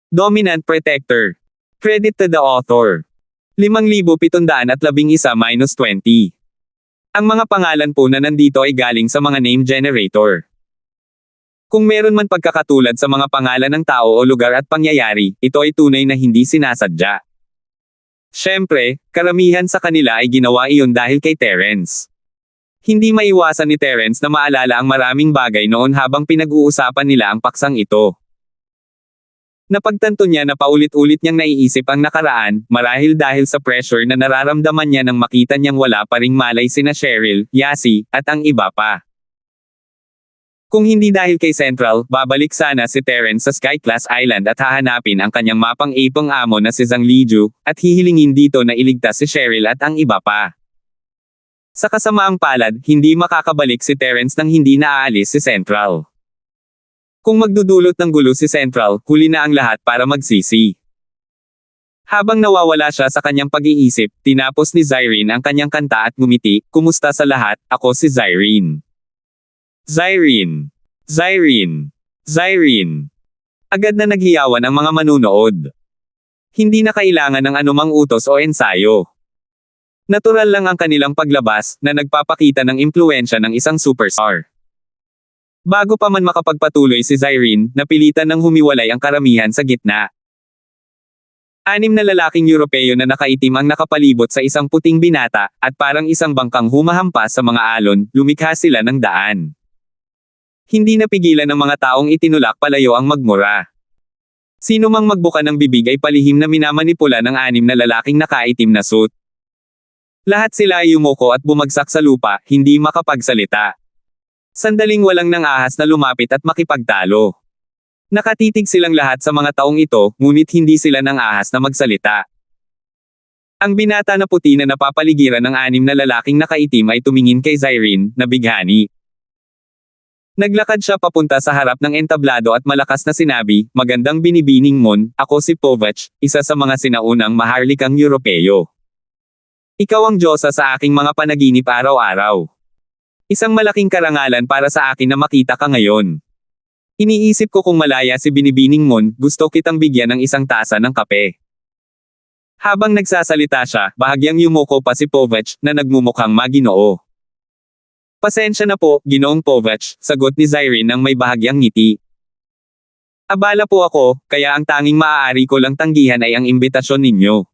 Dominant Protector. Credit to the author. 5,711-20. Ang mga pangalan po na nandito ay galing sa mga name generator. Kung meron man pagkakatulad sa mga pangalan ng tao o lugar at pangyayari, ito ay tunay na hindi sinasadya. Siyempre, karamihan sa kanila ay ginawa iyon dahil kay Terence. Hindi maiwasan ni Terence na maalala ang maraming bagay noon habang pinag-uusapan nila ang paksang ito. Napagtanto niya na paulit-ulit niyang naiisip ang nakaraan, marahil dahil sa pressure na nararamdaman niya nang makita niyang wala pa ring malay sina Cheryl, Yasi, at ang iba pa. Kung hindi dahil kay Central, babalik sana si Terence sa Sky-class Island at hahanapin ang kanyang mapang ipong amo na si Zhang Liju, at hihilingin dito na iligtas si Cheryl at ang iba pa. Sa kasamaang palad, hindi makakabalik si Terence nang hindi naaalis si Central. Kung magdudulot ng gulo si Central, huli na ang lahat para magsisi. Habang nawawala siya sa kanyang pag-iisip, tinapos ni Zyrene ang kanyang kanta at ngumiti, "Kumusta sa lahat, ako si Zyrene. Zyrene. Zyrene. Zyrene." Agad na naghiyawan ang mga manunood. Hindi na kailangan ng anumang utos o ensayo. Natural lang ang kanilang paglabas, na nagpapakita ng impluwensya ng isang superstar. Bago pa man makapagpatuloy si Zyrene, napilitan ng humiwalay ang karamihan sa gitna. 6 na lalaking Europeo na nakaitim ang nakapalibot sa isang puting binata, at parang isang bangkang humahampas sa mga alon, lumikha sila ng daan. Hindi napigilan ng mga taong itinulak palayo ang magmura. Sino mang magbuka ng bibig ay palihim na minamanipula ng 6 na lalaking nakaitim na suit. Lahat sila ay yumuko at bumagsak sa lupa, hindi makapagsalita. Sandaling walang nang ahas na lumapit at makipagtalo. Nakatitig silang lahat sa mga taong ito, ngunit hindi sila nang ahas na magsalita. Ang binata na puti na napapaligiran ng 6 na lalaking nakaitim ay tumingin kay Zyrene, na bighani. Naglakad siya papunta sa harap ng entablado at malakas na sinabi, "Magandang binibining mon, ako si Povach, isa sa mga sinaunang maharlikang Europeo. Ikaw ang diyosa sa aking mga panaginip araw-araw. Isang malaking karangalan para sa akin na makita ka ngayon. Iniisip ko kung malaya si binibining mon, gusto kitang bigyan ng isang tasa ng kape." Habang nagsasalita siya, bahagyang yumuko pa si Povach, na nagmumukhang maginoo. "Pasensya na po, Ginoong Povach," sagot ni Zyrene nang may bahagyang ngiti. "Abala po ako, kaya ang tanging maaari ko lang tanggihan ay ang imbitasyon ninyo."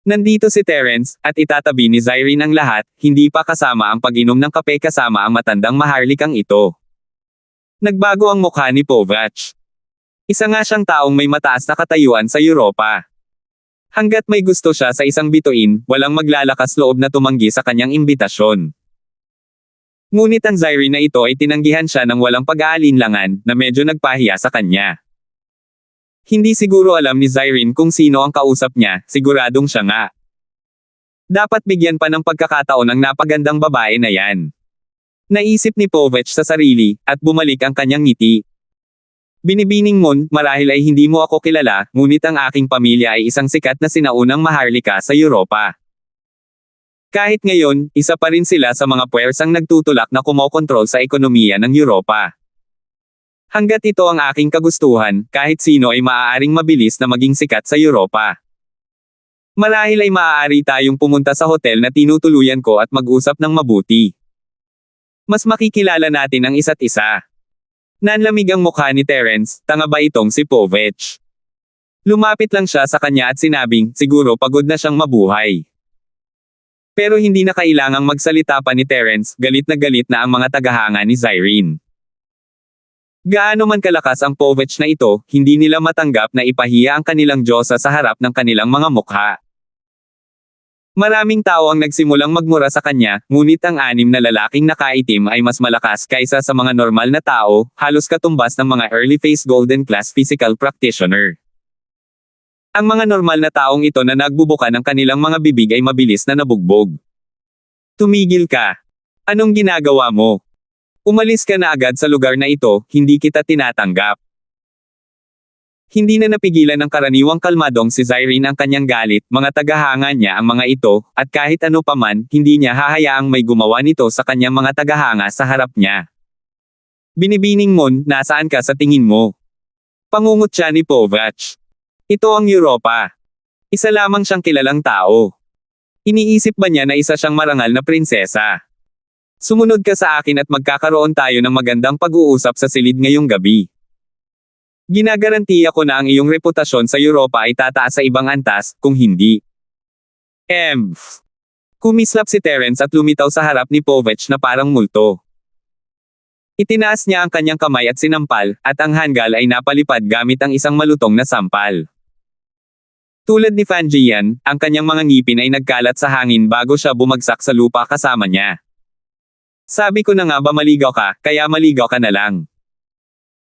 Nandito si Terence, at itatabi ni Zyrene ang lahat, hindi pa kasama ang pag-inom ng kape kasama ang matandang maharlikang ito. Nagbago ang mukha ni Povach. Isa nga siyang taong may mataas na katayuan sa Europa. Hanggat may gusto siya sa isang bituin, walang maglalakas loob na tumanggi sa kanyang imbitasyon. Ngunit ang Zyrene na ito ay tinanggihan siya ng walang pag-aalinlangan, na medyo nagpahiya sa kanya. Hindi siguro alam ni Zyrene kung sino ang kausap niya, siguradong siya nga. Dapat bigyan pa ng pagkakataon ang napagandang babae na yan. Naisip ni Povach sa sarili, at bumalik ang kanyang ngiti. "Binibining mon, marahil ay hindi mo ako kilala, ngunit ang aking pamilya ay isang sikat na sinaunang maharlika sa Europa. Kahit ngayon, isa pa rin sila sa mga puwersang nagtutulak na kumokontrol sa ekonomiya ng Europa. Hanggat ito ang aking kagustuhan, kahit sino ay maaaring mabilis na maging sikat sa Europa. Marahil ay maaari tayong pumunta sa hotel na tinutuluyan ko at mag-usap ng mabuti. Mas makikilala natin ang isa't isa." Nanlamig ang mukha ni Terence, tanga ba itong si Povach? Lumapit lang siya sa kanya at sinabing, siguro pagod na siyang mabuhay. Pero hindi na kailangang magsalita pa ni Terence, galit na ang mga tagahanga ni Zyrene. Gaano man kalakas ang Povach na ito, hindi nila matanggap na ipahiya ang kanilang diyosa sa harap ng kanilang mga mukha. Maraming tao ang nagsimulang magmura sa kanya, ngunit ang 6 na lalaking nakaitim ay mas malakas kaysa sa mga normal na tao, halos katumbas ng mga early-phase golden class physical practitioner. Ang mga normal na taong ito na nagbubuka ng kanilang mga bibig ay mabilis na nabugbog. "Tumigil ka. Anong ginagawa mo? Umalis ka na agad sa lugar na ito, hindi kita tinatanggap." Hindi na napigilan ng karaniwang kalmadong si Zyrene ang kanyang galit, mga tagahanga niya ang mga ito, at kahit ano paman, hindi niya hahayaang may gumawa nito sa kanyang mga tagahanga sa harap niya. "Binibining mon, nasaan ka sa tingin mo? Pangungutya ni Povach. Ito ang Europa. Isa lamang siyang kilalang tao. Iniisip ba niya na isa siyang marangal na prinsesa? Sumunod ka sa akin at magkakaroon tayo ng magandang pag-uusap sa silid ngayong gabi. Ginagarantiya ko na ang iyong reputasyon sa Europa ay tataas sa ibang antas, kung hindi. Kumislap si Terence at lumitaw sa harap ni Povach na parang multo. Itinaas niya ang kanyang kamay at sinampal, at ang hanggal ay napalipad gamit ang isang malutong na sampal. Tulad ni Fanjian, ang kanyang mga ngipin ay nagkalat sa hangin bago siya bumagsak sa lupa kasama niya. Sabi ko na nga ba maligaw ka, kaya maligaw ka na lang.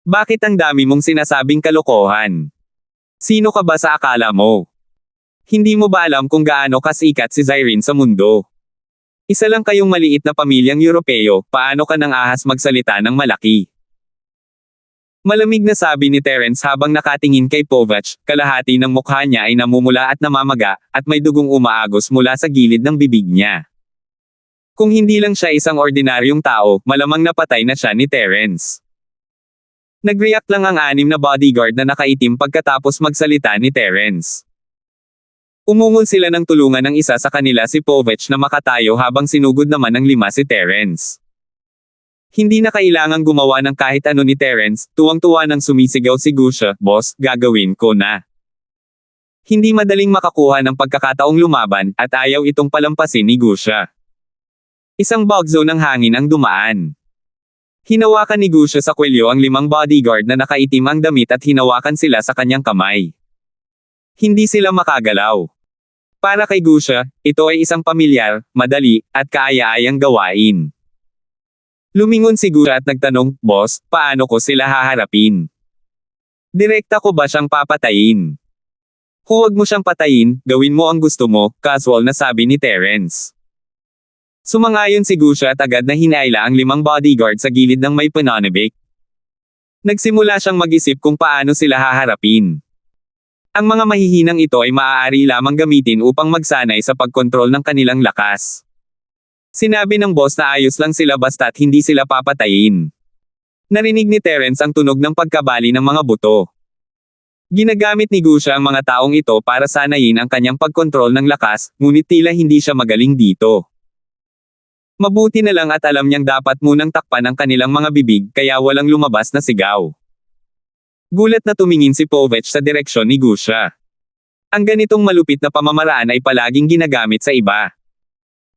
Bakit ang dami mong sinasabing kalokohan? Sino ka ba sa akala mo? Hindi mo ba alam kung gaano kasikat si Zyrene sa mundo? Isa lang kayong maliit na pamilyang Europeo, paano ka nang ahas magsalita ng malaki? Malamig na sabi ni Terence habang nakatingin kay Povach, kalahati ng mukha niya ay namumula at namamaga, at may dugong umaagos mula sa gilid ng bibig niya. Kung hindi lang siya isang ordinaryong tao, malamang napatay na siya ni Terence. Nag-react lang ang 6 na bodyguard na nakaitim pagkatapos magsalita ni Terence. Umungol sila ng tulungan ng isa sa kanila si Povach na makatayo habang sinugod naman ng 5 si Terence. Hindi na kailangang gumawa ng kahit ano ni Terence, tuwang-tuwa nang sumisigaw si Gusha, "Boss, gagawin ko na." Hindi madaling makakuha ng pagkakataong lumaban, at ayaw itong palampasin ni Gusha. Isang bugzo ng hangin ang dumaan. Hinawakan ni Gusha sa kwelyo ang 5 bodyguard na nakaitim ang damit at hinawakan sila sa kanyang kamay. Hindi sila makagalaw. Para kay Gusha, ito ay isang pamilyar, madali, at kaaya-ayang gawain. Lumingon si Gusha at nagtanong, "Boss, paano ko sila haharapin? Direkta ko ba siyang papatayin?" "Huwag mo siyang patayin, gawin mo ang gusto mo," casual na sabi ni Terence. Sumangayon si Gusha at agad na hinaila ang 5 bodyguard sa gilid ng may pananabik. Nagsimula siyang mag-isip kung paano sila haharapin. Ang mga mahihinang ito ay maaari lamang gamitin upang magsanay sa pagkontrol ng kanilang lakas. Sinabi ng boss na ayos lang sila basta't hindi sila papatayin. Narinig ni Terence ang tunog ng pagkabali ng mga buto. Ginagamit ni Gusha ang mga taong ito para sanayin ang kanyang pagkontrol ng lakas, ngunit tila hindi siya magaling dito. Mabuti na lang at alam niyang dapat munang takpan ang kanilang mga bibig kaya walang lumabas na sigaw. Gulat na tumingin si Povach sa direksyon ni Gusha. Ang ganitong malupit na pamamaraan ay palaging ginagamit sa iba.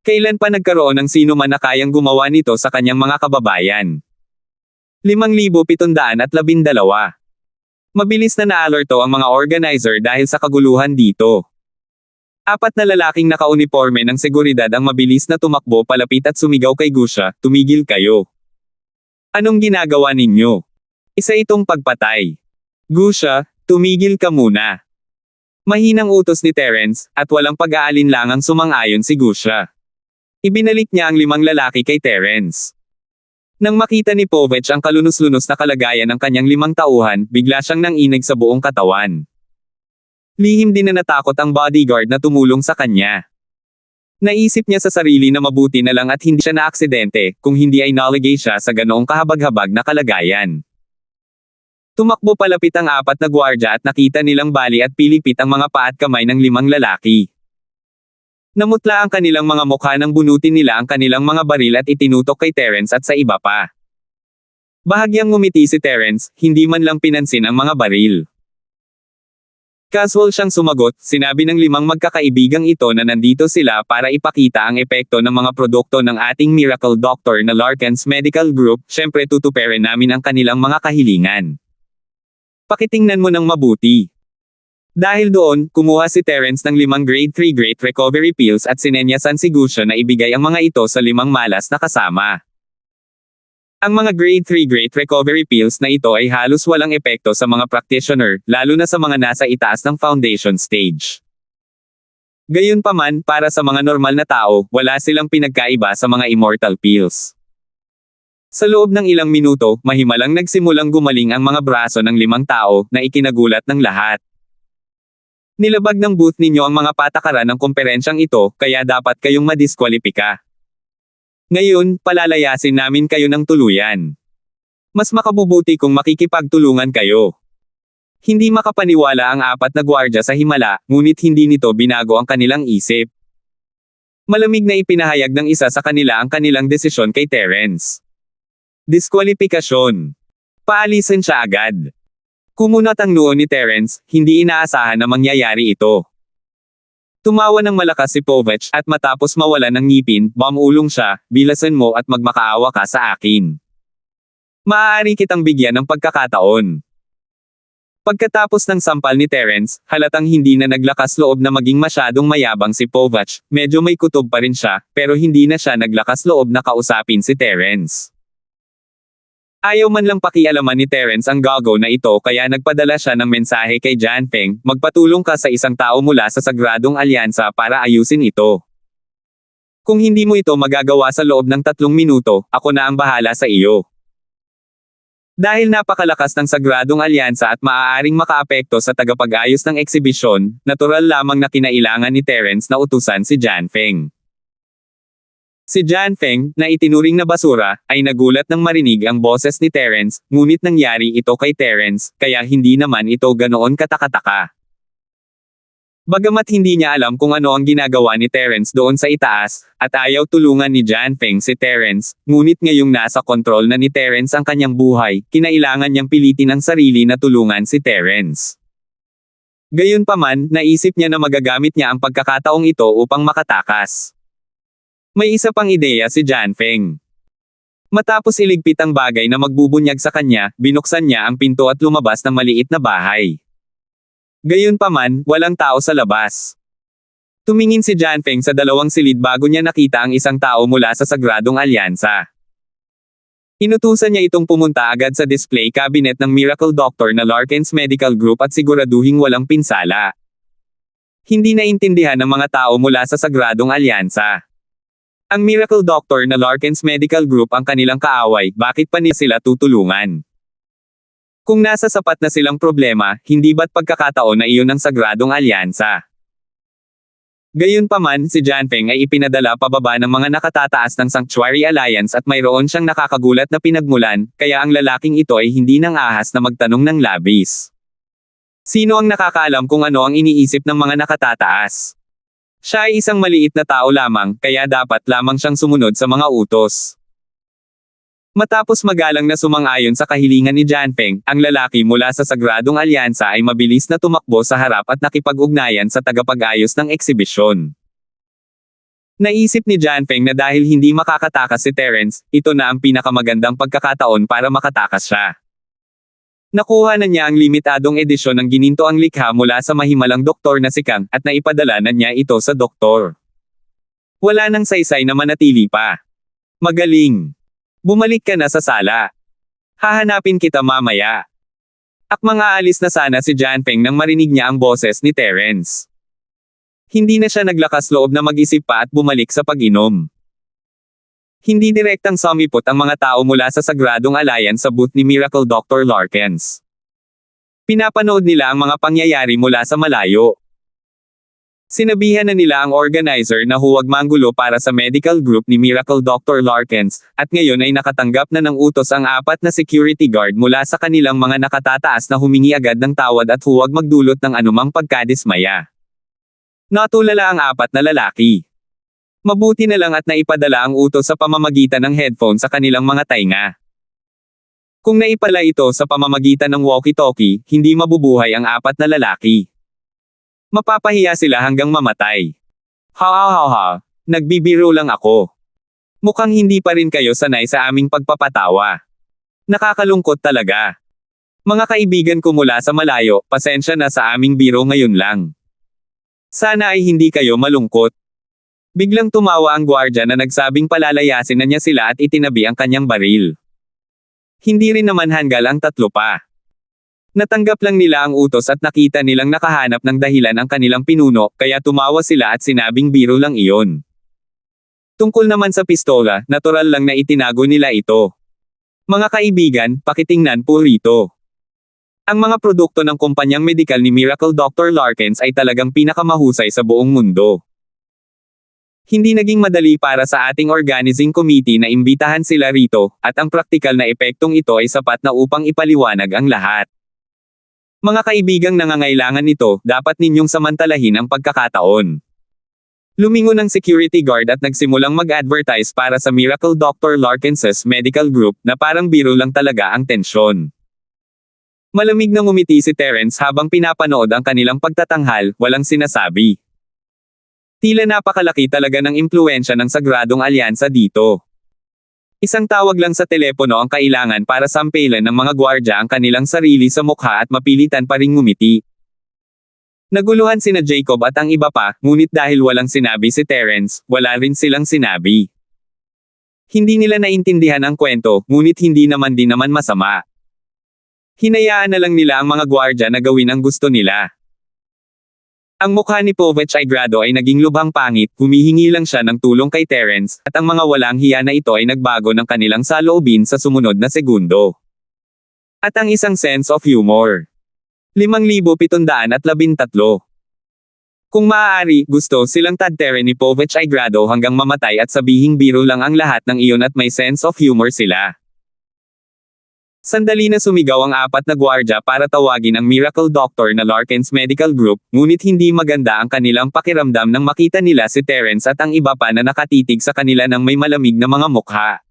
Kailan pa nagkaroon ng sino man na kayang gumawa nito sa kanyang mga kababayan? 5,712. Mabilis na naalerto ang mga organizer dahil sa kaguluhan dito. 4 na lalaking nakauniporme ng seguridad ang mabilis na tumakbo palapit at sumigaw kay Gusha, "Tumigil kayo. Anong ginagawa ninyo? Isa itong pagpatay. Gusha, tumigil ka muna." Mahinang utos ni Terence, at walang pag-aalinlangang sumang-ayon si Gusha. Ibinalik niya ang 5 lalaki kay Terence. Nang makita ni Povach ang kalunos-lunos na kalagayan ng kanyang 5 tauhan, bigla siyang nanginig sa buong katawan. Lihim din na natakot ang bodyguard na tumulong sa kanya. Naisip niya sa sarili na mabuti na lang at hindi siya naaksidente, kung hindi ay naligay siya sa ganoong kahabag-habag na kalagayan. Tumakbo palapit ang 4 na gwardya at nakita nilang bali at pilipit ang mga paa at kamay ng 5 lalaki. Namutla ang kanilang mga mukha nang bunutin nila ang kanilang mga baril at itinutok kay Terence at sa iba pa. Bahagyang ngumiti si Terence, hindi man lang pinansin ang mga baril. Casual siyang sumagot, sinabi ng 5 magkakaibigang ito na nandito sila para ipakita ang epekto ng mga produkto ng ating miracle doctor na Larkins Medical Group, syempre tutuperin namin ang kanilang mga kahilingan. Pakitingnan mo ng mabuti. Dahil doon, kumuha si Terence ng 5 grade 3 great recovery pills at sinenyasan si Gusha na ibigay ang mga ito sa 5 malas na kasama. Ang mga grade 3 great recovery pills na ito ay halos walang epekto sa mga practitioner, lalo na sa mga nasa itaas ng foundation stage. Gayunpaman, para sa mga normal na tao, wala silang pinagkaiba sa mga immortal pills. Sa loob ng ilang minuto, mahimalang nagsimulang gumaling ang mga braso ng 5 tao, na ikinagulat ng lahat. Nilabag ng booth ninyo ang mga patakaran ng komperensyang ito, kaya dapat kayong madiskwalipika. Ngayon, palalayasin namin kayo ng tuluyan. Mas makabubuti kung makikipagtulungan kayo. Hindi makapaniwala ang apat na gwardya sa himala, ngunit hindi nito binago ang kanilang isip. Malamig na ipinahayag ng isa sa kanila ang kanilang desisyon kay Terence. Diskwalipikasyon. Paalisin siya agad. Kumunat ang noo ni Terence, hindi inaasahan na mangyayari ito. Tumawa ng malakas si Povich at matapos mawala ng ngipin, mamulong siya, bilasan mo at magmakaawa ka sa akin. Maaari kitang bigyan ng pagkakataon. Pagkatapos ng sampal ni Terence, halatang hindi na naglakas loob na maging masyadong mayabang si Povich, medyo may kutob pa rin siya, pero hindi na siya naglakas loob na kausapin si Terence. Ayaw man lang pakialaman ni Terence ang gago na ito kaya nagpadala siya ng mensahe kay Jianfeng, magpatulong ka sa isang tao mula sa Sagradong Alyansa para ayusin ito. Kung hindi mo ito magagawa sa loob ng 3 minuto, ako na ang bahala sa iyo. Dahil napakalakas ng Sagradong Alyansa at maaaring makaapekto sa tagapag-ayos ng eksibisyon, natural lamang na kinailangan ni Terence na utusan si Jianfeng. Si Jianfeng, na itinuring na basura, ay nagulat nang marinig ang boses ni Terence, ngunit nangyari ito kay Terence, kaya hindi naman ito ganoon katakataka. Bagamat hindi niya alam kung ano ang ginagawa ni Terence doon sa itaas, at ayaw tulungan ni Jianfeng si Terence, ngunit ngayong nasa kontrol na ni Terence ang kanyang buhay, kinailangan niyang pilitin ang sarili na tulungan si Terence. Gayunpaman, naisip niya na magagamit niya ang pagkakataong ito upang makatakas. May isa pang ideya si Jianfeng. Matapos iligpit ang bagay na magbubunyag sa kanya, binuksan niya ang pinto at lumabas ng maliit na bahay. Gayunpaman, walang tao sa labas. Tumingin si Jianfeng sa dalawang silid bago niya nakita ang isang tao mula sa Sagradong Alyansa. Inutusan niya itong pumunta agad sa display cabinet ng Miracle Doctor na Larkins Medical Group at siguraduhing walang pinsala. Hindi naintindihan ng mga tao mula sa Sagradong Alyansa. Ang Miracle Doctor na Larkins Medical Group ang kanilang kaaway, bakit pa nila sila tutulungan? Kung nasa sapat na silang problema, hindi ba't pagkakataon na iyon ang Sagradong Alyansa? Gayunpaman, si Jianfeng ay ipinadala pababa ng mga nakatataas ng Sanctuary Alliance at mayroon siyang nakakagulat na pinagmulan, kaya ang lalaking ito ay hindi nang ahas na magtanong ng labis. Sino ang nakakaalam kung ano ang iniisip ng mga nakatataas? Siya ay isang maliit na tao lamang, kaya dapat lamang siyang sumunod sa mga utos. Matapos magalang na sumang-ayon sa kahilingan ni Jianfeng, ang lalaki mula sa Sagradong Alyansa ay mabilis na tumakbo sa harap at nakipag-ugnayan sa tagapag-ayos ng eksibisyon. Naisip ni Jianfeng na dahil hindi makakatakas si Terence, ito na ang pinakamagandang pagkakataon para makatakas siya. Nakuha na niya ang limitadong edisyon ng ginintoang likha mula sa mahimalang doktor na si Kang, at naipadala na niya ito sa doktor. Wala nang saysay na manatili pa. Magaling. Bumalik ka na sa sala. Hahanapin kita mamaya. Akmang aalis na sana si Jianfeng nang marinig niya ang boses ni Terence. Hindi na siya naglakas loob na mag-isip pa at bumalik sa pag-inom. Hindi direktang sumipot ang mga tao mula sa Sagradong Alliance sa booth ni Miracle Dr. Larkins. Pinapanood nila ang mga pangyayari mula sa malayo. Sinabihan na nila ang organizer na huwag manggulo para sa medical group ni Miracle Dr. Larkins, at ngayon ay nakatanggap na ng utos ang 4 na security guard mula sa kanilang mga nakatataas na humingi agad ng tawad at huwag magdulot ng anumang pagkadismaya. Natulala ang 4 na lalaki. Mabuti na lang at naipadala ang utos sa pamamagitan ng headphone sa kanilang mga tainga. Kung naipala ito sa pamamagitan ng walkie-talkie, hindi mabubuhay ang 4 na lalaki. Mapapahiya sila hanggang mamatay. Ha, nagbibiro lang ako. Mukhang hindi pa rin kayo sanay sa aming pagpapatawa. Nakakalungkot talaga. Mga kaibigan ko mula sa malayo, pasensya na sa aming biro ngayon lang. Sana ay hindi kayo malungkot. Biglang tumawa ang gwardya na nagsabing palalayasin na niya sila at itinabi ang kanyang baril. Hindi rin naman hanggal ang 3 pa. Natanggap lang nila ang utos at nakita nilang nakahanap ng dahilan ang kanilang pinuno, kaya tumawa sila at sinabing biro lang iyon. Tungkol naman sa pistola, natural lang na itinago nila ito. Mga kaibigan, pakitingnan po rito. Ang mga produkto ng kumpanyang medikal ni Miracle Dr. Larkins ay talagang pinakamahusay sa buong mundo. Hindi naging madali para sa ating organizing committee na imbitahan sila rito, at ang praktikal na epektong ito ay sapat na upang ipaliwanag ang lahat. Mga kaibigang nangangailangan nito, dapat ninyong samantalahin ang pagkakataon. Lumingon ang security guard at nagsimulang mag-advertise para sa Miracle Dr. Larkins's Medical Group na parang biro lang talaga ang tensyon. Malamig na ngumiti si Terence habang pinapanood ang kanilang pagtatanghal, walang sinasabi. Tila napakalaki talaga ng impluwensya ng Sagradong Alyansa dito. Isang tawag lang sa telepono ang kailangan para sampelan ng mga gwardya ang kanilang sarili sa mukha at mapilitan pa ring ngumiti. Naguluhan sina Jacob at ang iba pa, ngunit dahil walang sinabi si Terence, wala rin silang sinabi. Hindi nila naintindihan ang kwento, ngunit hindi naman din naman masama. Hinayaan na lang nila ang mga gwardya na gawin ang gusto nila. Ang mukha ni Povich Aigrado ay naging lubhang pangit, humihingi lang siya ng tulong kay Terence, at ang mga walang hiya na ito ay nagbago ng kanilang saloobin sa sumunod na segundo. At ang isang sense of humor. 5,713. Kung maaari, gusto silang tadtere ni Povich Aigrado hanggang mamatay at sabihing biro lang ang lahat ng iyon at may sense of humor sila. Sandali na sumigaw ang apat na gwardya para tawagin ang Miracle Doctor na Larkins Medical Group, ngunit hindi maganda ang kanilang pakiramdam nang makita nila si Terence at ang iba pa na nakatitig sa kanila ng may malamig na mga mukha.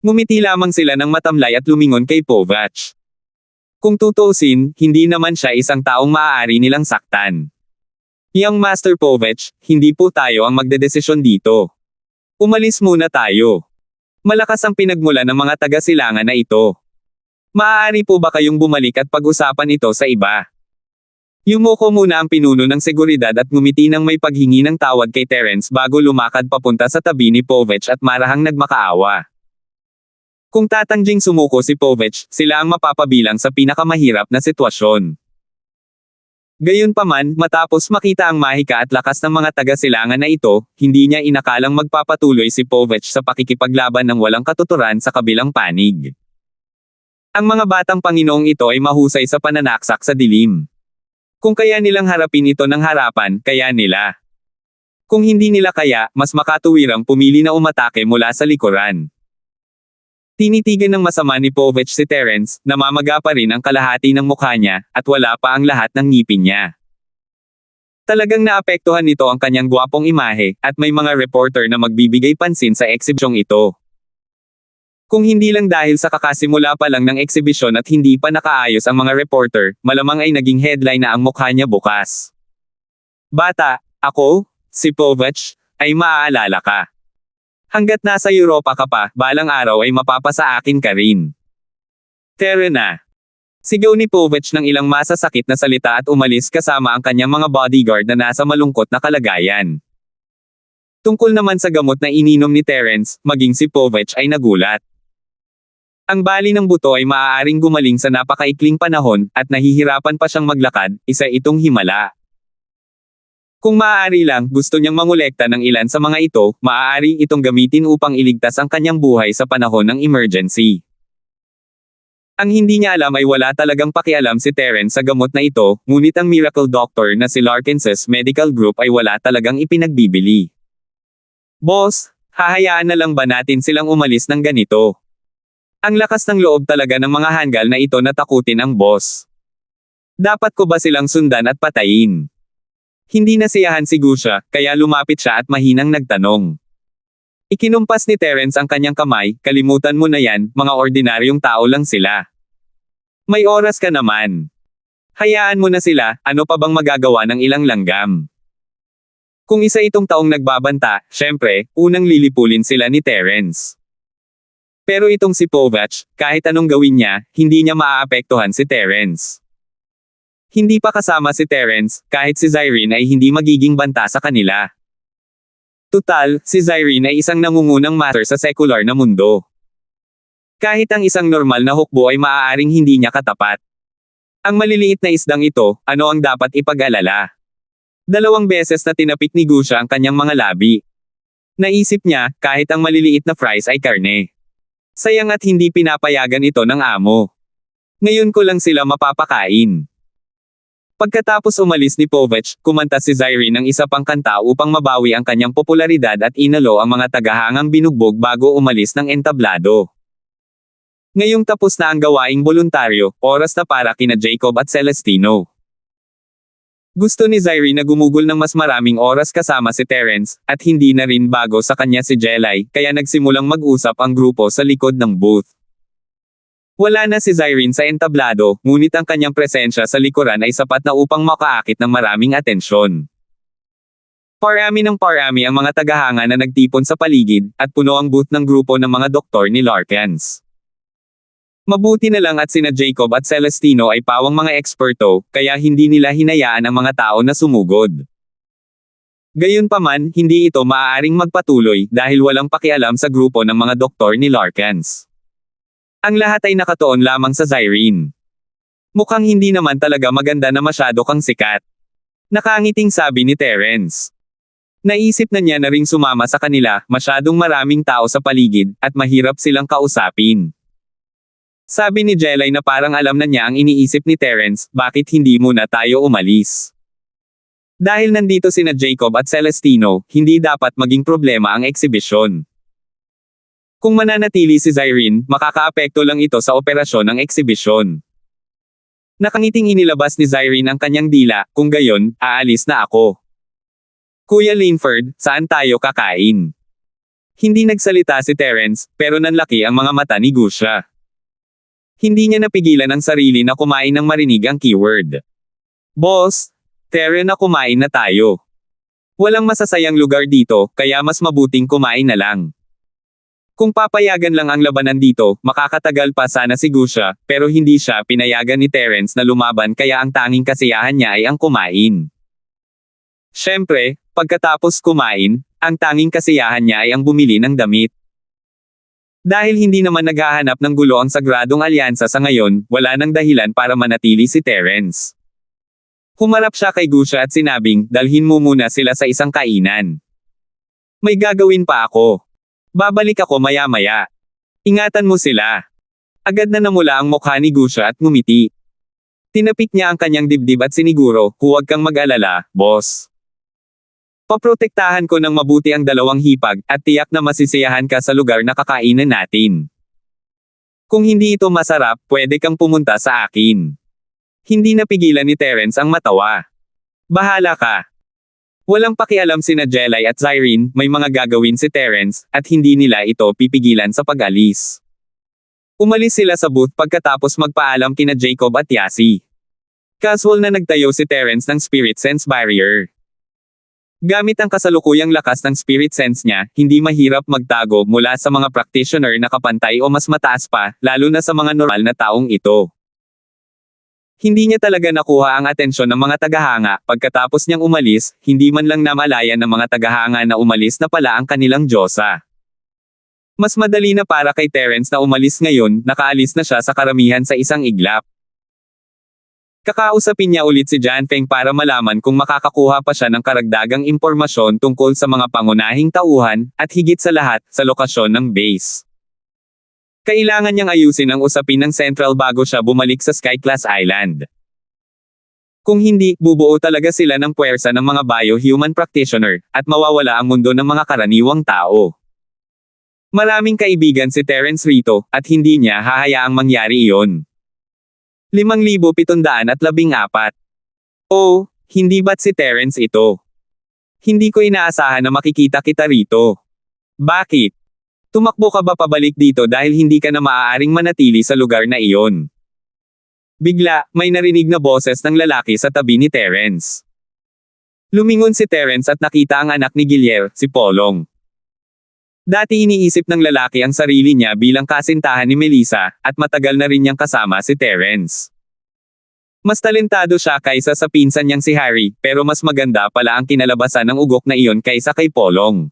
Ngumiti lamang sila ng matamlay at lumingon kay Povich. Kung tutuusin, hindi naman siya isang taong maaari nilang saktan. Young Master Povich, hindi po tayo ang magdedesisyon dito. Umalis muna tayo. Malakas ang pinagmula ng mga taga-silangan na ito. Maaari po ba kayong bumalik at pag-usapan ito sa iba? Yumuko muna ang pinuno ng seguridad at ngumiti ng may paghingi ng tawad kay Terence bago lumakad papunta sa tabi ni Povich at marahang nagmakaawa. Kung tatangjing sumuko si Povich, sila ang mapapabilang sa pinakamahirap na sitwasyon. Gayunpaman, matapos makita ang mahika at lakas ng mga taga-silangan na ito, hindi niya inakalang magpapatuloy si Povich sa pakikipaglaban ng walang katuturan sa kabilang panig. Ang mga batang Panginoong ito ay mahusay sa pananaksak sa dilim. Kung kaya nilang harapin ito ng harapan, kaya nila. Kung hindi nila kaya, mas makatuwirang pumili na umatake mula sa likuran. Tinitigan ng masama ni Povich si Terence, namamaga pa rin ang kalahati ng mukha niya, at wala pa ang lahat ng ngipin niya. Talagang naapektuhan nito ang kanyang gwapong imahe, at may mga reporter na magbibigay pansin sa eksibisyong ito. Kung hindi lang dahil sa kakasimula pa lang ng eksibisyon at hindi pa nakaayos ang mga reporter, malamang ay naging headline na ang mukha niya bukas. Bata, ako, si Povich, ay maaalala ka. Hanggat nasa Europa ka pa, balang araw ay mapapasa akin ka rin. Tara na. Sigaw ni Povich ng ilang masasakit na salita at umalis kasama ang kanyang mga bodyguard na nasa malungkot na kalagayan. Tungkol naman sa gamot na ininom ni Terence, maging si Povich ay nagulat. Ang bali ng buto ay maaaring gumaling sa napakaikling panahon, at nahihirapan pa siyang maglakad, isa itong himala. Kung maaari lang, gusto niyang mangolekta ng ilan sa mga ito, maaari itong gamitin upang iligtas ang kanyang buhay sa panahon ng emergency. Ang hindi niya alam ay wala talagang pakialam si Terence sa gamot na ito, ngunit ang Miracle Doctor na si Larkins's Medical Group ay wala talagang ipinagbibili. Boss, hahayaan na lang ba natin silang umalis ng ganito? Ang lakas ng loob talaga ng mga hanggal na ito na takutin ang boss. Dapat ko ba silang sundan at patayin? Hindi nasiyahan si Gusha, kaya lumapit siya at mahinang nagtanong. Ikinumpas ni Terence ang kanyang kamay, kalimutan mo na yan, mga ordinaryong tao lang sila. May oras ka naman. Hayaan mo na sila, ano pa bang magagawa ng ilang langgam? Kung isa itong taong nagbabanta, syempre, unang lilipulin sila ni Terence. Pero itong si Povich, kahit anong gawin niya, hindi niya maaapektuhan si Terence. Hindi pa kasama si Terence, kahit si Zyrene ay hindi magiging banta sa kanila. Tutal, si Zyrene ay isang nangungunang master sa sekular na mundo. Kahit ang isang normal na hukbo ay maaaring hindi niya katapat. Ang maliliit na isdang ito, ano ang dapat ipag-alala? 2 beses na tinapik ni Gusha ang kanyang mga labi. Naisip niya, kahit ang maliliit na fries ay karne. Sayang at hindi pinapayagan ito ng amo. Ngayon ko lang sila mapapakain. Pagkatapos umalis ni Povich, kumanta si Zyrene ng isa pang kanta upang mabawi ang kanyang popularidad at inalo ang mga tagahangang binugbog bago umalis ng entablado. Ngayong tapos na ang gawaing voluntaryo, oras na para kina Jacob at Celestino. Gusto ni Zaire na gumugol ng mas maraming oras kasama si Terence, at hindi na rin bago sa kanya si Jelay, kaya nagsimulang mag-usap ang grupo sa likod ng booth. Wala na si Zaire sa entablado, ngunit ang kanyang presensya sa likuran ay sapat na upang makaakit ng maraming atensyon. Parami ng parami ang mga tagahanga na nagtipon sa paligid, at puno ang booth ng grupo ng mga doktor ni Larkins. Mabuti na lang at sina Jacob at Celestino ay pawang mga eksperto, kaya hindi nila hinayaan ang mga tao na sumugod. Gayunpaman, hindi ito maaaring magpatuloy dahil walang pakialam sa grupo ng mga doktor ni Larkins. Ang lahat ay nakatuon lamang sa Zyrene. Mukhang hindi naman talaga maganda na masyado kang sikat. Nakangiting sabi ni Terence. Naisip na niya na ring sumama sa kanila, masyadong maraming tao sa paligid, at mahirap silang kausapin. Sabi ni Jelay na parang alam na niya ang iniisip ni Terence, bakit hindi muna tayo umalis? Dahil nandito sina Jacob at Celestino, hindi dapat maging problema ang eksibisyon. Kung mananatili si Zyrene, makakaapekto lang ito sa operasyon ng eksibisyon. Nakangiting inilabas ni Zyrene ang kanyang dila, kung gayon, aalis na ako. Kuya Linford, saan tayo kakain? Hindi nagsalita si Terence, pero nanlaki ang mga mata ni Gusha. Hindi niya napigilan ang sarili na kumain nang marinig ang keyword. Boss, Terence na kumain na tayo. Walang masasayang lugar dito, kaya mas mabuting kumain na lang. Kung papayagan lang ang labanan dito, makakatagal pa sana si Gusha, pero hindi siya pinayagan ni Terence na lumaban kaya ang tanging kasiyahan niya ay ang kumain. Siyempre, pagkatapos kumain, ang tanging kasiyahan niya ay ang bumili ng damit. Dahil hindi naman naghahanap ng gulo ang sagradong alyansa sa ngayon, wala nang dahilan para manatili si Terence. Humarap siya kay Gusha at sinabing, dalhin mo muna sila sa isang kainan. May gagawin pa ako. Babalik ako maya-maya. Ingatan mo sila. Agad na namula ang mukha ni Gusha at ngumiti. Tinapik niya ang kanyang dibdib at siniguro, huwag kang mag-alala, boss. Paprotektahan ko ng mabuti ang dalawang hipag, at tiyak na masisiyahan ka sa lugar na kakainan natin. Kung hindi ito masarap, pwede kang pumunta sa akin. Hindi napigilan ni Terence ang matawa. Bahala ka. Walang pakialam sina Jelay at Zyrene, may mga gagawin si Terence, at hindi nila ito pipigilan sa pag-alis. Umalis sila sa booth pagkatapos magpaalam kina Jacob at Yasi. Casual na nagtayo si Terence ng Spirit Sense Barrier. Gamit ang kasalukuyang lakas ng spirit sense niya, hindi mahirap magtago mula sa mga practitioner na kapantay o mas mataas pa, lalo na sa mga normal na taong ito. Hindi niya talaga nakuha ang atensyon ng mga tagahanga, pagkatapos niyang umalis, hindi man lang namalayan ng mga tagahanga na umalis na pala ang kanilang Diyosa. Mas madali na para kay Terence na umalis ngayon, nakaalis na siya sa karamihan sa isang iglap. Kakausapin niya ulit si Jan Feng para malaman kung makakakuha pa siya ng karagdagang impormasyon tungkol sa mga pangunahing tauhan, at higit sa lahat, sa lokasyon ng base. Kailangan niyang ayusin ang usapin ng Central bago siya bumalik sa Skyclass Island. Kung hindi, bubuo talaga sila ng puwersa ng mga bio-human practitioner, at mawawala ang mundo ng mga karaniwang tao. Maraming kaibigan si Terence rito, at hindi niya hahayaang mangyari iyon. 5,714. Oh, hindi ba't si Terence ito? Hindi ko inaasahan na makikita kita rito. Bakit? Tumakbo ka ba pabalik dito dahil hindi ka na maaaring manatili sa lugar na iyon? Bigla, may narinig na boses ng lalaki sa tabi ni Terence. Lumingon si Terence at nakita ang anak ni Guillermo, si Polong. Dati iniisip ng lalaki ang sarili niya bilang kasintahan ni Melissa, at matagal na rin niyang kasama si Terence. Mas talentado siya kaysa sa pinsan niyang si Harry, pero mas maganda pala ang kinalabasan ng ugok na iyon kaysa kay Polong.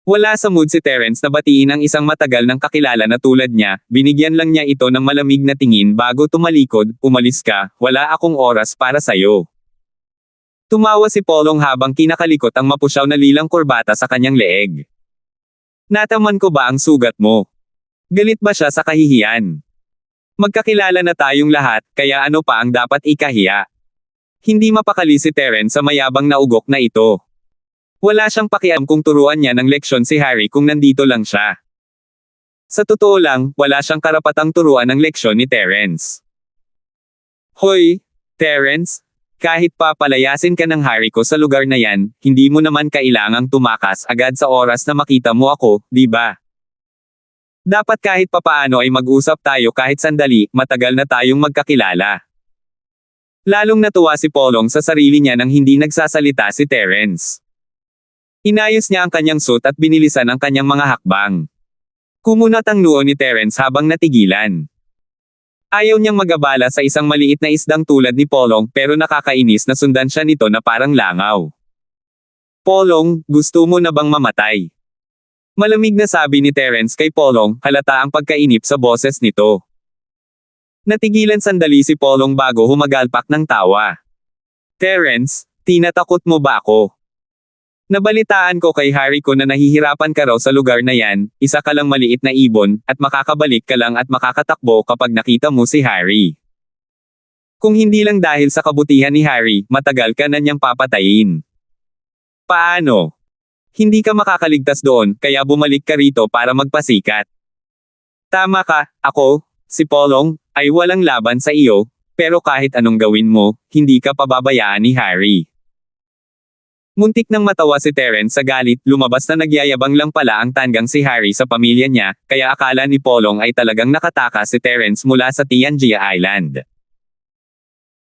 Wala sa mood si Terence na batiin ang isang matagal ng kakilala na tulad niya, binigyan lang niya ito ng malamig na tingin bago tumalikod, umalis ka, wala akong oras para sayo. Tumawa si Polong habang kinakalikot ang mapusyaw na lilang kurbata sa kanyang leeg. Nataman ko ba ang sugat mo? Galit ba siya sa kahihiyan? Magkakilala na tayong lahat, kaya ano pa ang dapat ikahiya? Hindi mapakali si Terence sa mayabang na ugok na ito. Wala siyang pakialam kung turuan niya ng leksyon si Harry kung nandito lang siya. Sa totoo lang, wala siyang karapatang turuan ng leksyon ni Terence. Hoy, Terence, kahit papalayasin ka ng hari ko sa lugar na yan, hindi mo naman kailangang tumakas agad sa oras na makita mo ako, di ba? Dapat kahit papaano ay mag-usap tayo kahit sandali, matagal na tayong magkakilala. Lalong natuwa si Polong sa sarili niya nang hindi nagsasalita si Terence. Inayos niya ang kanyang suit at binilisan ang kanyang mga hakbang. Kumunat ang noo ni Terence habang natigilan. Ayaw niyang mag-abala sa isang maliit na isdang tulad ni Polong pero nakakainis na sundan siya nito na parang langaw. Polong, gusto mo na bang mamatay? Malamig na sabi ni Terence kay Polong, halata ang pagkainip sa boses nito. Natigilan sandali si Polong bago humagalpak ng tawa. Terence, tinatakot mo ba ako? Nabalitaan ko kay Harry ko na nahihirapan ka raw sa lugar na yan, isa ka lang maliit na ibon, at makakabalik ka lang at makakatakbo kapag nakita mo si Harry. Kung hindi lang dahil sa kabutihan ni Harry, matagal ka na niyang papatayin. Paano? Hindi ka makakaligtas doon, kaya bumalik ka rito para magpasikat. Tama ka, ako, si Polong, ay walang laban sa iyo, pero kahit anong gawin mo, hindi ka pababayaan ni Harry. Muntik nang matawa si Terence sa galit, lumabas na nagyayabang lang pala ang tanggang si Harry sa pamilya niya, kaya akala ni Polong ay talagang nakatakas si Terence mula sa Tianjia Island.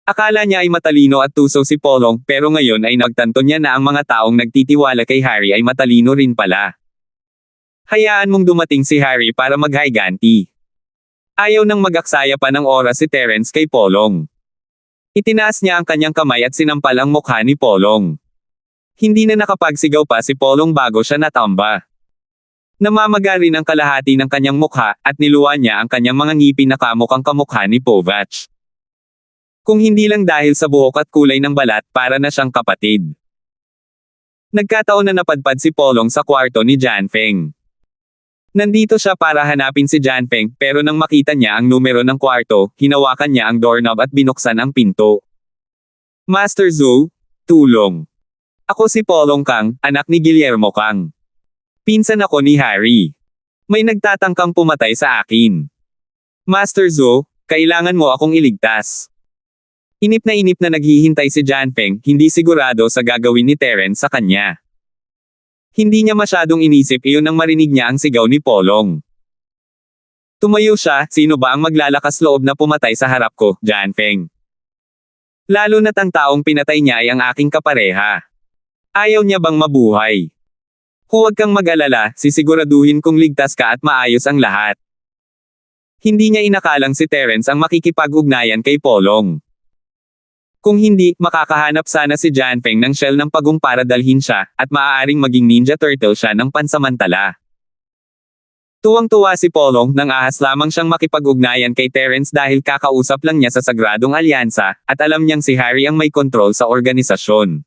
Akala niya ay matalino at tuso si Polong, pero ngayon ay nagtanto niya na ang mga taong nagtitiwala kay Harry ay matalino rin pala. Hayaan mong dumating si Harry para maghiganti. Ayaw nang mag-aksaya pa ng oras si Terence kay Polong. Itinaas niya ang kanyang kamay at sinampal ang mukha ni Polong. Hindi na nakapagsigaw pa si Polong bago siya natamba. Namamaga rin ang kalahati ng kanyang mukha, at niluwa niya ang kanyang mga ngipin na kamukhang kamukha ni Povach. Kung hindi lang dahil sa buhok at kulay ng balat, para na siyang kapatid. Nagkataon na napadpad si Polong sa kwarto ni Janfeng. Nandito siya para hanapin si Janfeng, pero nang makita niya ang numero ng kwarto, hinawakan niya ang doorknob at binuksan ang pinto. Master Zhou, tulong. Ako si Polong Kang, anak ni Guillermo Kang. Pinsan ako ni Harry. May nagtatangkang pumatay sa akin. Master Zhou, kailangan mo akong iligtas. Inip na naghihintay si Janfeng, hindi sigurado sa gagawin ni Terence sa kanya. Hindi niya masyadong inisip iyon nang marinig niya ang sigaw ni Polong. Tumayo siya, sino ba ang maglalakas loob na pumatay sa harap ko, Janfeng? Lalo na't ang taong pinatay niya ay ang aking kapareha. Ayaw niya bang mabuhay? Huwag kang mag-alala, sisiguraduhin kong ligtas ka at maayos ang lahat. Hindi niya inakalang si Terence ang makikipag-ugnayan kay Polong. Kung hindi, makakahanap sana si Janfeng ng shell ng pagong para dalhin siya, at maaaring maging Ninja Turtle siya ng pansamantala. Tuwang-tuwa si Polong nang ahas lamang siyang makipag-ugnayan kay Terence dahil kakausap lang niya sa Sagradong Alyansa, at alam niyang si Harry ang may kontrol sa organisasyon.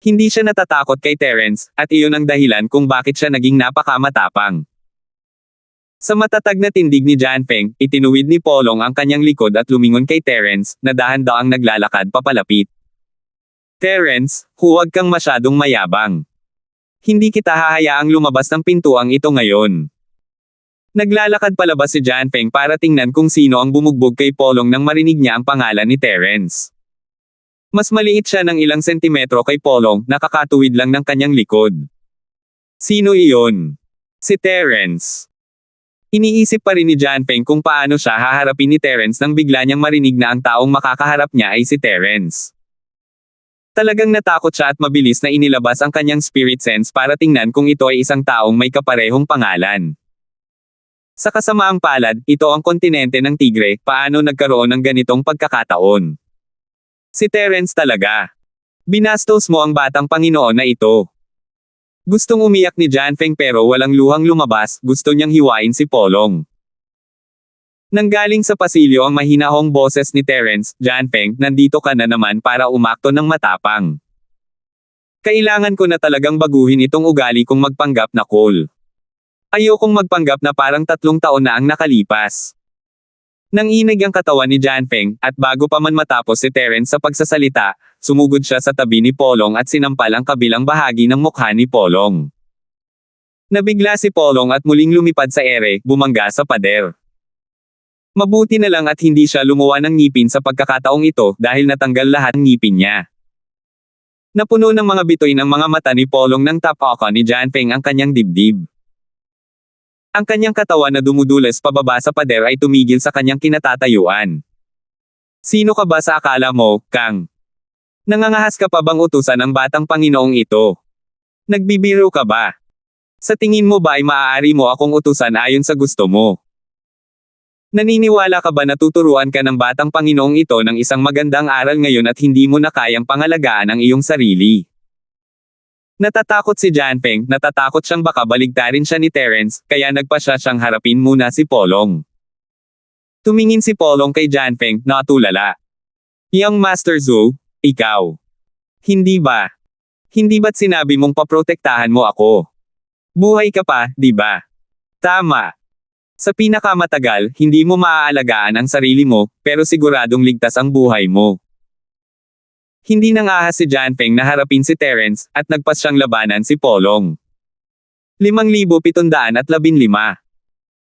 Hindi siya natatakot kay Terence, at iyon ang dahilan kung bakit siya naging napakamatapang. Sa matatag na tindig ni Janfeng, itinuwid ni Polong ang kanyang likod at lumingon kay Terence, na dahan-daang naglalakad papalapit. Terence, huwag kang masyadong mayabang. Hindi kita hahayaang lumabas ng pintuang ito ngayon. Naglalakad palabas si Janfeng para tingnan kung sino ang bumugbog kay Polong nang marinig niya ang pangalan ni Terence. Mas maliit siya ng ilang sentimetro kay Polong, nakakatuwid lang ng kanyang likod. Sino iyon? Si Terence. Iniisip pa rin ni Janfeng kung paano siya haharapin ni Terence nang bigla niyang marinig na ang taong makakaharap niya ay si Terence. Talagang natakot siya at mabilis na inilabas ang kanyang spirit sense para tingnan kung ito ay isang taong may kaparehong pangalan. Sa kasamaang palad, ito ang kontinente ng Tigre, paano nagkaroon ng ganitong pagkakataon? Si Terence talaga. Binastos mo ang batang Panginoon na ito. Gustong umiyak ni Janfeng pero walang luhang lumabas, gusto niyang hiwain si Polong. Nanggaling sa pasilyo ang mahinahong boses ni Terence, Janfeng, nandito ka na naman para umakto ng matapang. Kailangan ko na talagang baguhin itong ugali kong magpanggap na cool. Ayokong magpanggap na parang 3 taon na ang nakalipas. Nanginig ang katawan ni Janfeng, at bago pa man matapos si Terence sa pagsasalita, sumugod siya sa tabi ni Polong at sinampal ang kabilang bahagi ng mukha ni Polong. Nabigla si Polong at muling lumipad sa ere, bumangga sa pader. Mabuti na lang at hindi siya lumuwa ng ngipin sa pagkakataong ito dahil natanggal lahat ng ngipin niya. Napuno ng mga bitoy ng mga mata ni Polong nang tapaka ni Janpeng ang kanyang dibdib. Ang kanyang katawan na dumudulas pababa sa pader ay tumigil sa kanyang kinatatayuan. Sino ka ba sa akala mo, Kang? Nangangahas ka pa bang utusan ang batang Panginoong ito? Nagbibiro ka ba? Sa tingin mo ba ay maaari mo akong utusan ayon sa gusto mo? Naniniwala ka ba na tuturuan ka ng batang Panginoong ito ng isang magandang aral ngayon at hindi mo na kayang pangalagaan ang iyong sarili? Natatakot si Janpeng, natatakot siyang baka baligtarin siya ni Terence, kaya nagpa siyang harapin muna si Polong. Tumingin si Polong kay Janpeng, natulala. Young Master Zhou, ikaw. Hindi ba? Hindi ba't sinabi mong paprotektahan mo ako? Buhay ka pa, di ba? Tama. Sa pinakamatagal, hindi mo maaalagaan ang sarili mo, pero siguradong ligtas ang buhay mo. Hindi nangahas si Janpeng na harapin si Terence, at nagpas siyang labanan si Polong. 5,715.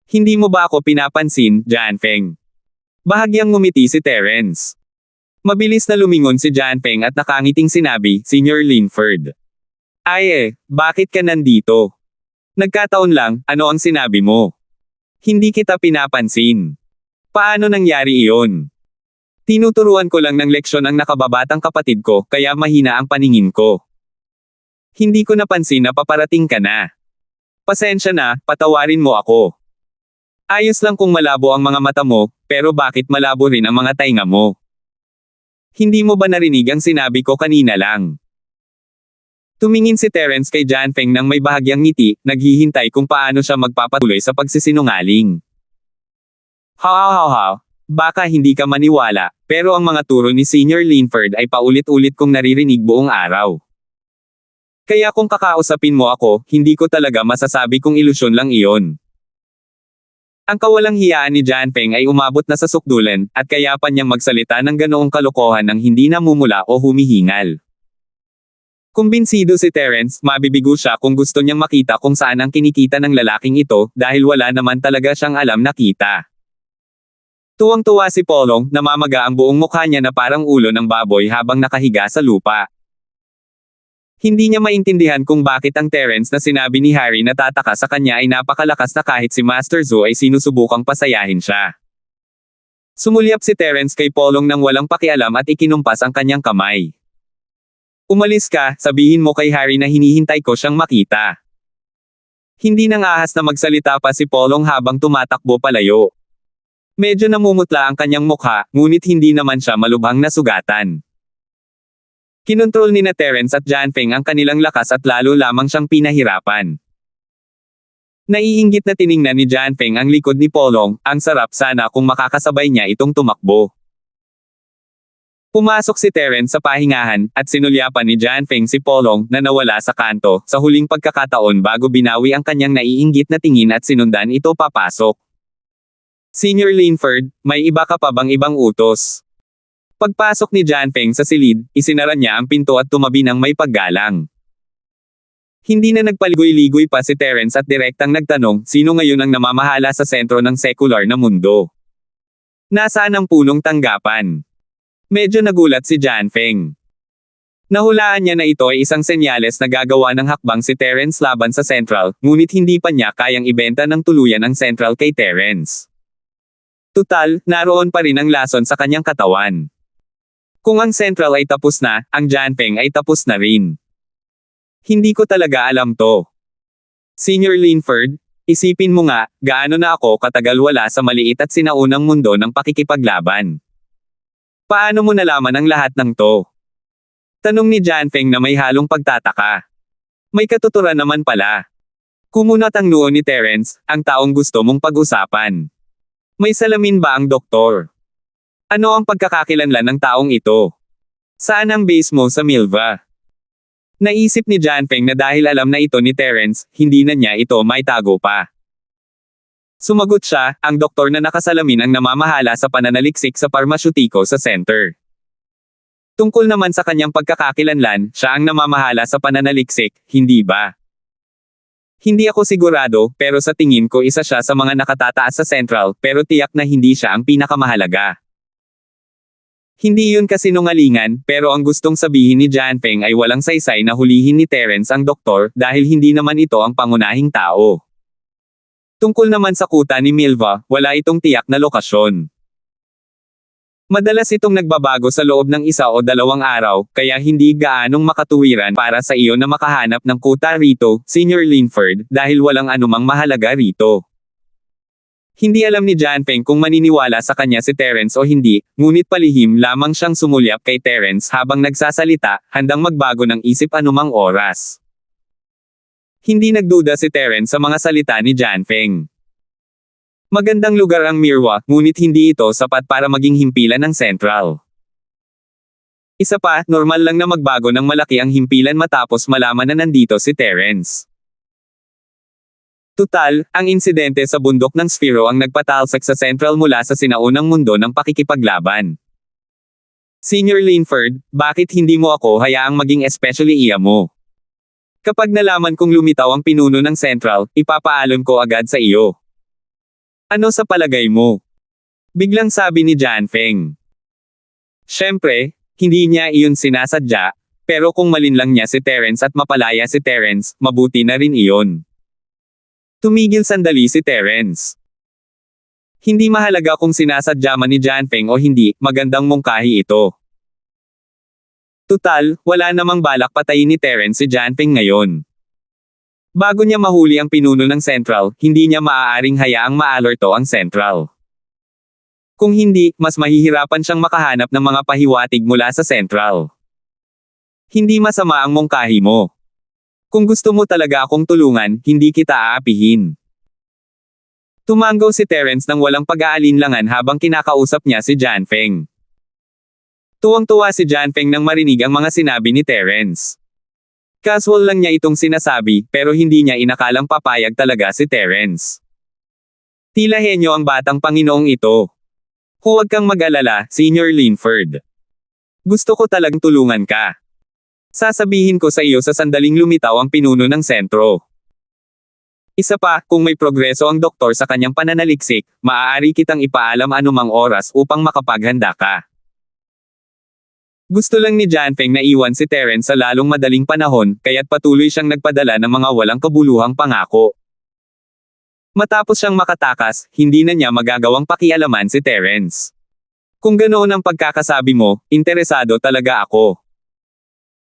Hindi mo ba ako pinapansin, Janpeng? Bahagyang ngumiti si Terence. Mabilis na lumingon si Janpeng at nakangiting sinabi, Senior Linford. Ay bakit ka nandito? Nagkataon lang, ano ang sinabi mo? Hindi kita pinapansin. Paano nangyari iyon? Tinuturuan ko lang ng leksyon ang nakababatang kapatid ko, kaya mahina ang paningin ko. Hindi ko napansin na paparating ka na. Pasensya na, patawarin mo ako. Ayos lang kung malabo ang mga mata mo, pero bakit malabo rin ang mga tainga mo? Hindi mo ba narinig ang sinabi ko kanina lang? Tumingin si Terence kay Janpeng nang may bahagyang ngiti, naghihintay kung paano siya magpapatuloy sa pagsisinungaling. Ha, baka hindi ka maniwala, pero ang mga turo ni Senior Linford ay paulit-ulit kong naririnig buong araw. Kaya kung kakausapin mo ako, hindi ko talaga masasabi kung ilusyon lang iyon. Ang kawalang hiyaan ni Janpeng ay umabot na sa sukdulan, at kaya pa niyang magsalita ng ganoong kalokohan ng hindi namumula o humihingal. Kumbinsido si Terence, mabibigo siya kung gusto niyang makita kung saan ang kinikita ng lalaking ito, dahil wala naman talaga siyang alam na kita. Tuwang-tuwa si Polong, namamaga ang buong mukha niya na parang ulo ng baboy habang nakahiga sa lupa. Hindi niya maintindihan kung bakit ang Terence na sinabi ni Harry na tataka sa kanya ay napakalakas na kahit si Master Zhou ay sinusubukang pasayahin siya. Sumulyap si Terence kay Polong nang walang pakialam at ikinumpas ang kanyang kamay. Umalis ka, sabihin mo kay Harry na hinihintay ko siyang makita. Hindi nang ahas na magsalita pa si Polong habang tumatakbo palayo. Medyo namumutla ang kanyang mukha, ngunit hindi naman siya malubhang nasugatan. Kinontrol ni na Terence at Janpeng ang kanilang lakas at lalo lamang siyang pinahirapan. Naiinggit na tiningnan ni Janpeng ang likod ni Polong, ang sarap sana kung makakasabay niya itong tumakbo. Pumasok si Terence sa pahingahan, at sinulyapan ni Janpeng si Polong na nawala sa kanto, sa huling pagkakataon bago binawi ang kanyang naiinggit na tingin at sinundan ito papasok. Senior Linford, may iba ka pa bang ibang utos? Pagpasok ni Janpeng sa silid, isinara niya ang pinto at tumabi ng may paggalang. Hindi na nagpaligoy-ligoy pa si Terence at direktang nagtanong, sino ngayon ang namamahala sa sentro ng sekular na mundo? Nasaan ang punong tanggapan? Medyo nagulat si Janpeng. Nahulaan niya na ito ay isang senyales na gagawa ng hakbang si Terence laban sa Central, ngunit hindi pa niya kayang ibenta ng tuluyan ang Central kay Terence. Tutal, naroon pa rin ang lason sa kanyang katawan. Kung ang Central ay tapos na, ang Janpeng ay tapos na rin. Hindi ko talaga alam to. Senior Linford, isipin mo nga, gaano na ako katagal wala sa maliit at sinaunang mundo ng pakikipaglaban. Paano mo nalaman ang lahat ng to? Tanong ni Janpeng na may halong pagtataka. May katuturan naman pala. Kumunat ang noo ni Terence, ang taong gusto mong pag-usapan. May salamin ba ang doktor? Ano ang pagkakakilanlan ng taong ito? Saan ang base mo sa Milva? Naisip ni Janpeng na dahil alam na ito ni Terence, hindi na niya ito maitago pa. Sumagot siya, ang doktor na nakasalamin ang namamahala sa pananaliksik sa parmasyutiko sa center. Tungkol naman sa kanyang pagkakakilanlan, siya ang namamahala sa pananaliksik, hindi ba? Hindi ako sigurado, pero sa tingin ko isa siya sa mga nakatataas sa Central, pero tiyak na hindi siya ang pinakamahalaga. Hindi yun kasinungalingan, pero ang gustong sabihin ni Janpeng ay walang saysay na hulihin ni Terence ang doktor, dahil hindi naman ito ang pangunahing tao. Tungkol naman sa kuta ni Milva, wala itong tiyak na lokasyon. Madalas itong nagbabago sa loob ng 1 o 2 araw, kaya hindi gaanong makatuwiran para sa iyo na makahanap ng kuta rito, Senior Linford, dahil walang anumang mahalaga rito. Hindi alam ni Janpeng kung maniniwala sa kanya si Terence o hindi, ngunit palihim lamang siyang sumulyap kay Terence habang nagsasalita, handang magbago ng isip anumang oras. Hindi nagduda si Terence sa mga salita ni Janpeng. Magandang lugar ang Mirwa, ngunit hindi ito sapat para maging himpilan ng Central. Isa pa, normal lang na magbago ng malaki ang himpilan matapos malaman na nandito si Terence. Tutal, ang insidente sa bundok ng Sphero ang nagpatalsak sa Central mula sa sinaunang mundo ng pakikipaglaban. Senior Linford, bakit hindi mo ako hayaang maging especially iya mo? Kapag nalaman kong lumitaw ang pinuno ng Central, ipapaalam ko agad sa iyo. Ano sa palagay mo? Biglang sabi ni Janpeng. Siyempre, hindi niya iyon sinasadya, pero kung malinlang niya si Terence at mapalaya si Terence, mabuti na rin iyon. Tumigil sandali si Terence. Hindi mahalaga kung sinasadya man ni Janpeng o hindi, magandang mungkahi ito. Tutal, wala namang balak patayin ni Terence si Janpeng ngayon. Bago niya mahuli ang pinuno ng Central, hindi niya maaaring hayaang maalerto ang Central. Kung hindi, mas mahihirapan siyang makahanap ng mga pahiwatig mula sa Central. Hindi masama ang mungkahi mo. Kung gusto mo talaga akong tulungan, hindi kita aapihin. Tumanggaw si Terence nang walang pag-aalinlangan habang kinakausap niya si Janpeng. Tuwang-tuwa si Janpeng nang marinig ang mga sinabi ni Terence. Casual lang niya itong sinasabi, pero hindi niya inakalang papayag talaga si Terence. Tila henyo ang batang Panginoong ito. Huwag kang mag-alala, Senior Linford. Gusto ko talagang tulungan ka. Sasabihin ko sa iyo sa sandaling lumitaw ang pinuno ng sentro. Isa pa, kung may progreso ang doktor sa kanyang pananaliksik, maaari kitang ipaalam anumang oras upang makapaghanda ka. Gusto lang ni Janpeng na iwan si Terence sa lalong madaling panahon, kaya't patuloy siyang nagpadala ng mga walang kabuluhang pangako. Matapos siyang makatakas, hindi na niya magagawang pakialaman si Terence. Kung ganoon ang pagkakasabi mo, interesado talaga ako.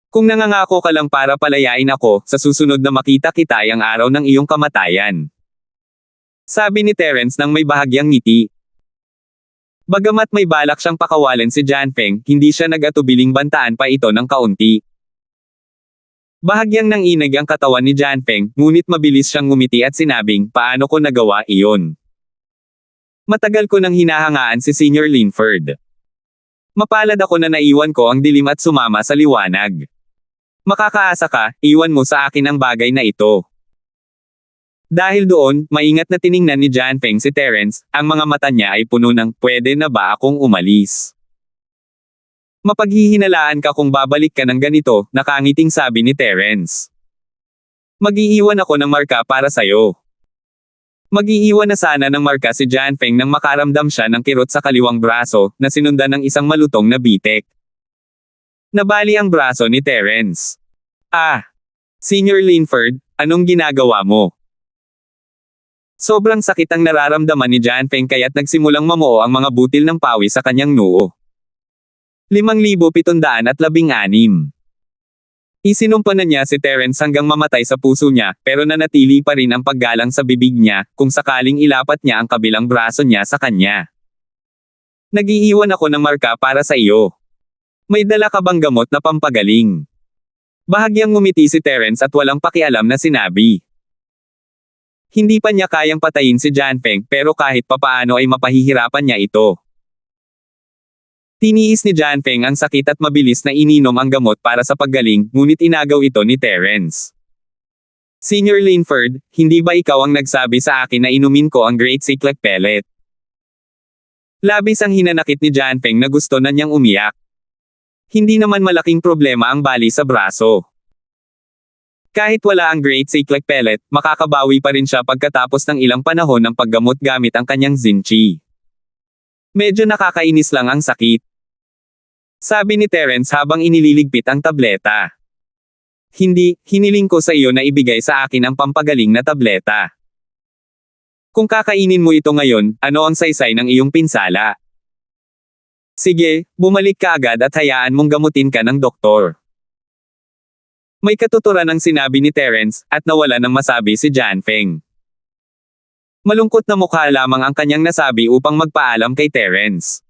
Kung nangangako ka lang para palayain ako, sa susunod na makita kita ay ang araw ng iyong kamatayan. Sabi ni Terence nang may bahagyang ngiti. Bagamat may balak siyang pakawalan si Janpeng, hindi siya nag-atubiling bantaan pa ito ng kaunti. Bahagyang nanginig ang katawan ni Janpeng, ngunit mabilis siyang ngumiti at sinabing, paano ko nagawa iyon? Matagal ko nang hinahangaan si Senior Linford. Mapalad ako na naiwan ko ang dilim at sumama sa liwanag. Makakaasa ka, iwan mo sa akin ang bagay na ito. Dahil doon, maingat na tiningnan ni Janpeng si Terence, ang mga mata niya ay puno ng, pwede na ba akong umalis? Mapaghihinalaan ka kung babalik ka ng ganito, nakangiting sabi ni Terence. Mag-iiwan ako ng marka para sayo. Mag-iiwan na sana ng marka si Janpeng nang makaramdam siya ng kirot sa kaliwang braso, na sinundan ng isang malutong na bitek. Nabali ang braso ni Terence. Senior Linford, anong ginagawa mo? Sobrang sakit ang nararamdaman ni Janpeng kaya't nagsimulang mamuo ang mga butil ng pawis sa kanyang noo. 5,716. Isinumpa na niya si Terence hanggang mamatay sa puso niya, pero nanatili pa rin ang paggalang sa bibig niya, kung sakaling ilapat niya ang kabilang braso niya sa kanya. Nag-iiwan ako ng marka para sa iyo. May dala ka bang gamot na pampagaling? Bahagyang ngumiti si Terence at walang pakialam na sinabi. Hindi pa niya kayang patayin si Janpeng, pero kahit papaano ay mapahihirapan niya ito. Tiniis ni Janpeng ang sakit at mabilis na ininom ang gamot para sa paggaling, ngunit inagaw ito ni Terence. Senior Linford, hindi ba ikaw ang nagsabi sa akin na inumin ko ang Great Cyclic Pellet? Labis ang hinanakit ni Janpeng na gusto na niyang umiyak. Hindi naman malaking problema ang bali sa braso. Kahit wala ang Great Cyclic Pellet, makakabawi pa rin siya pagkatapos ng ilang panahon ng paggamot gamit ang kanyang Zinchi. Medyo nakakainis lang ang sakit. Sabi ni Terence habang inililigpit ang tableta. Hindi, hiniling ko sa iyo na ibigay sa akin ang pampagaling na tableta. Kung kakainin mo ito ngayon, ano ang saysay ng iyong pinsala? Sige, bumalik ka agad at hayaan mong gamutin ka ng doktor. May katuturan ang sinabi ni Terence, at nawala ng masabi si Jianfeng. Malungkot na mukha lamang ang kanyang nasabi upang magpaalam kay Terence.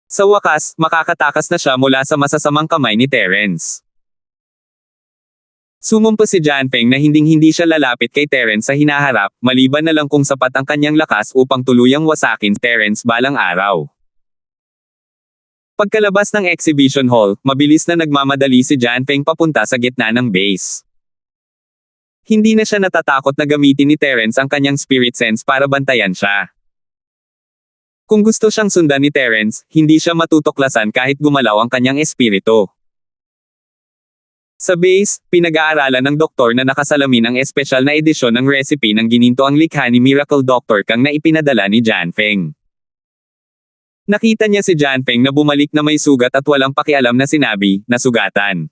Sa wakas, makakatakas na siya mula sa masasamang kamay ni Terence. Sumumpa si Jianfeng na hinding-hindi siya lalapit kay Terence sa hinaharap, maliban na lang kung sapat ang kanyang lakas upang tuluyang wasakin Terence balang araw. Pagkalabas ng exhibition hall, mabilis na nagmamadali si Jianfeng papunta sa gitna ng base. Hindi na siya natatakot na gamitin ni Terence ang kanyang spirit sense para bantayan siya. Kung gusto siyang sundan ni Terence, hindi siya matutuklasan kahit gumalaw ang kanyang espiritu. Sa base, pinag-aaralan ng doktor na nakasalamin ang espesyal na edisyon ng recipe ng gininto ang likha ni Miracle Dr. Kang na ipinadala ni Jianfeng. Nakita niya si Jianfeng na bumalik na may sugat at walang pakialam na sinabi, "Nasugatan.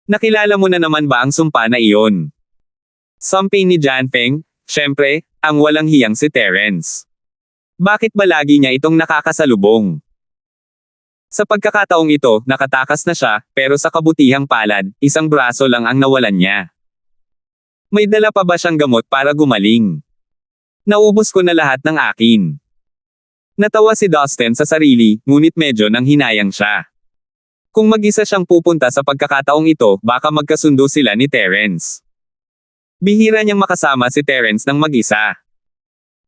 Nakilala mo na naman ba ang sumpa na iyon?" Sampay ni Jianfeng, "Syempre, ang walang hiyang si Terence. Bakit ba lagi niya itong nakakasalubong?" Sa pagkakataong ito, nakatakas na siya, pero sa kabutihang palad, isang braso lang ang nawalan niya. May dala pa ba siyang gamot para gumaling? Naubos ko na lahat ng akin. Natawa si Dustin sa sarili, ngunit medyo nang hinayang siya. Kung mag-isa siyang pupunta sa pagkakataong ito, baka magkasundo sila ni Terence. Bihira niyang makasama si Terence ng mag-isa.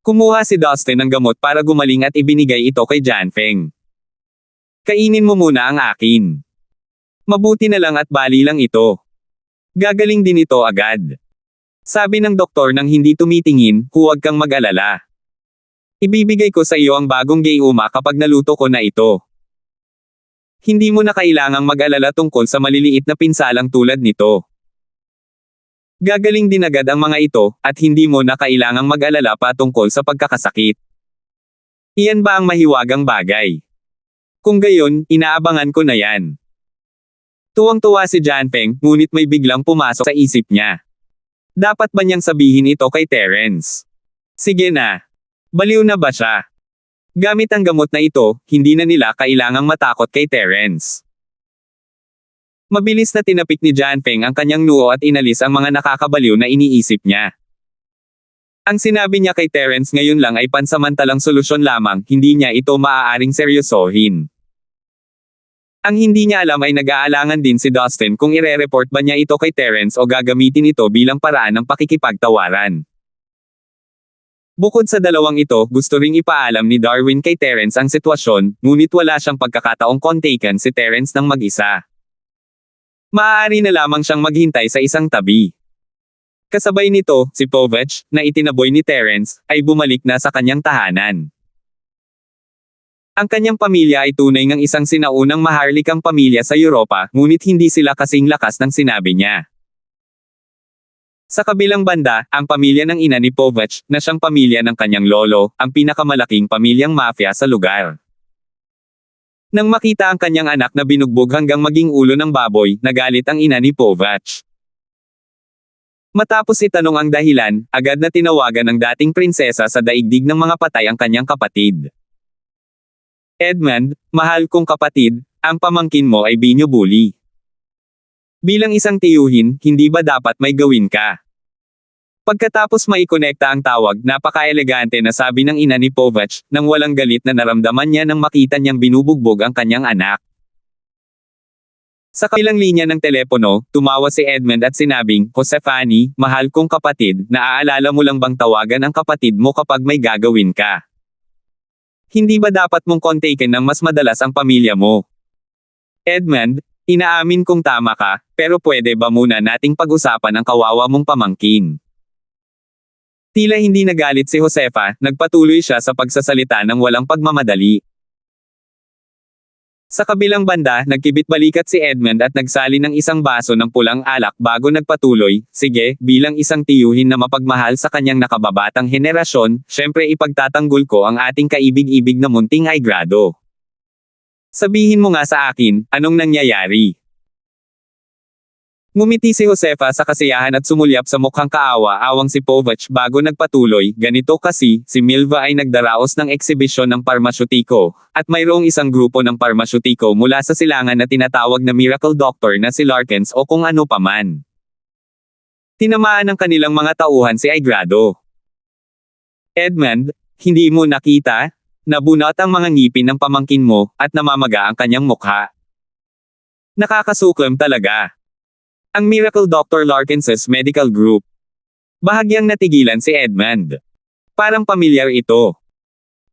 Kumuha si Dustin ng gamot para gumaling at ibinigay ito kay Jianfeng. "Kainin mo muna ang akin. Mabuti na lang at bali lang ito. Gagaling din ito agad." Sabi ng doktor nang hindi tumitingin, "Huwag kang mag-alala. Ibibigay ko sa iyo ang bagong gayuma kapag naluto ko na ito. Hindi mo na kailangang mag-alala tungkol sa maliliit na pinsalang tulad nito. Gagaling din agad ang mga ito, at hindi mo na kailangang mag-alala pa tungkol sa pagkakasakit. Iyan ba ang mahiwagang bagay? Kung gayon, inaabangan ko na yan." Tuwang-tuwa si Jianfeng, ngunit may biglang pumasok sa isip niya. Dapat ba niyang sabihin ito kay Terence? Sige na. Baliw na ba siya? Gamit ang gamot na ito, hindi na nila kailangang matakot kay Terence. Mabilis na tinapik ni Jianfeng ang kanyang noo at inalis ang mga nakakabaliw na iniisip niya. Ang sinabi niya kay Terence ngayon lang ay pansamantalang solusyon lamang, hindi niya ito maaaring seryosohin. Ang hindi niya alam ay nag-aalangan din si Dustin kung ire-report ba niya ito kay Terence o gagamitin ito bilang paraan ng pakikipagtawaran. Bukod sa dalawang ito, gusto ring ipaalam ni Darwin kay Terence ang sitwasyon, ngunit wala siyang pagkakataong kontaken si Terence ng mag-isa. Maaari na lamang siyang maghintay sa isang tabi. Kasabay nito, si Povich, na itinaboy ni Terence, ay bumalik na sa kanyang tahanan. Ang kanyang pamilya ay tunay ngang isang sinaunang maharlikang pamilya sa Europa, ngunit hindi sila kasing lakas ng sinabi niya. Sa kabilang banda, ang pamilya ng ina ni Povich, na siyang pamilya ng kanyang lolo, ang pinakamalaking pamilyang mafia sa lugar. Nang makita ang kanyang anak na binugbog hanggang maging ulo ng baboy, nagalit ang ina ni Povich. Matapos itanong ang dahilan, agad na tinawagan ng dating prinsesa sa daigdig ng mga patay ang kanyang kapatid. "Edmund, mahal kong kapatid, ang pamangkin mo ay binubuli. Bilang isang tiyuhin, hindi ba dapat may gawin ka?" Pagkatapos maikonekta ang tawag, napaka-elegante na sabi ng ina ni Povich, nang walang galit na naramdaman niya nang makita niyang binubugbog ang kanyang anak. Sa kabilang linya ng telepono, tumawa si Edmund at sinabing, "Josefani, mahal kong kapatid, naaalala mo lang bang tawagan ang kapatid mo kapag may gagawin ka? Hindi ba dapat mong kontaken ng mas madalas ang pamilya mo?" "Edmund, inaamin kong tama ka, pero pwede ba muna nating pag-usapan ang kawawa mong pamangkin?" Tila hindi nagalit si Josefa, nagpatuloy siya sa pagsasalita ng walang pagmamadali. Sa kabilang banda, nagkibit-balikat si Edmund at nagsali ng isang baso ng pulang alak bago nagpatuloy, sige, bilang isang tiyuhin na mapagmahal sa kanyang nakababatang henerasyon, syempre ipagtatanggol ko ang ating kaibig-ibig na munting ay grado. Sabihin mo nga sa akin, anong nangyayari? Ngumiti si Josefa sa kasiyahan at sumulyap sa mukhang kaawa-awang si Povach bago nagpatuloy, ganito kasi, si Milva ay nagdaraos ng eksibisyon ng parmasyutiko, at mayroong isang grupo ng parmasyutiko mula sa silangan na tinatawag na Miracle Doctor na si Larkins o kung ano paman. Tinamaan ng kanilang mga tauhan si Aigrado. Edmund, hindi mo nakita? Nabunot ang mga ngipin ng pamangkin mo, at namamaga ang kanyang mukha. Nakakasuklam talaga. Ang Miracle Dr. Larkins's Medical Group. Bahagyang natigilan si Edmund. Parang pamilyar ito.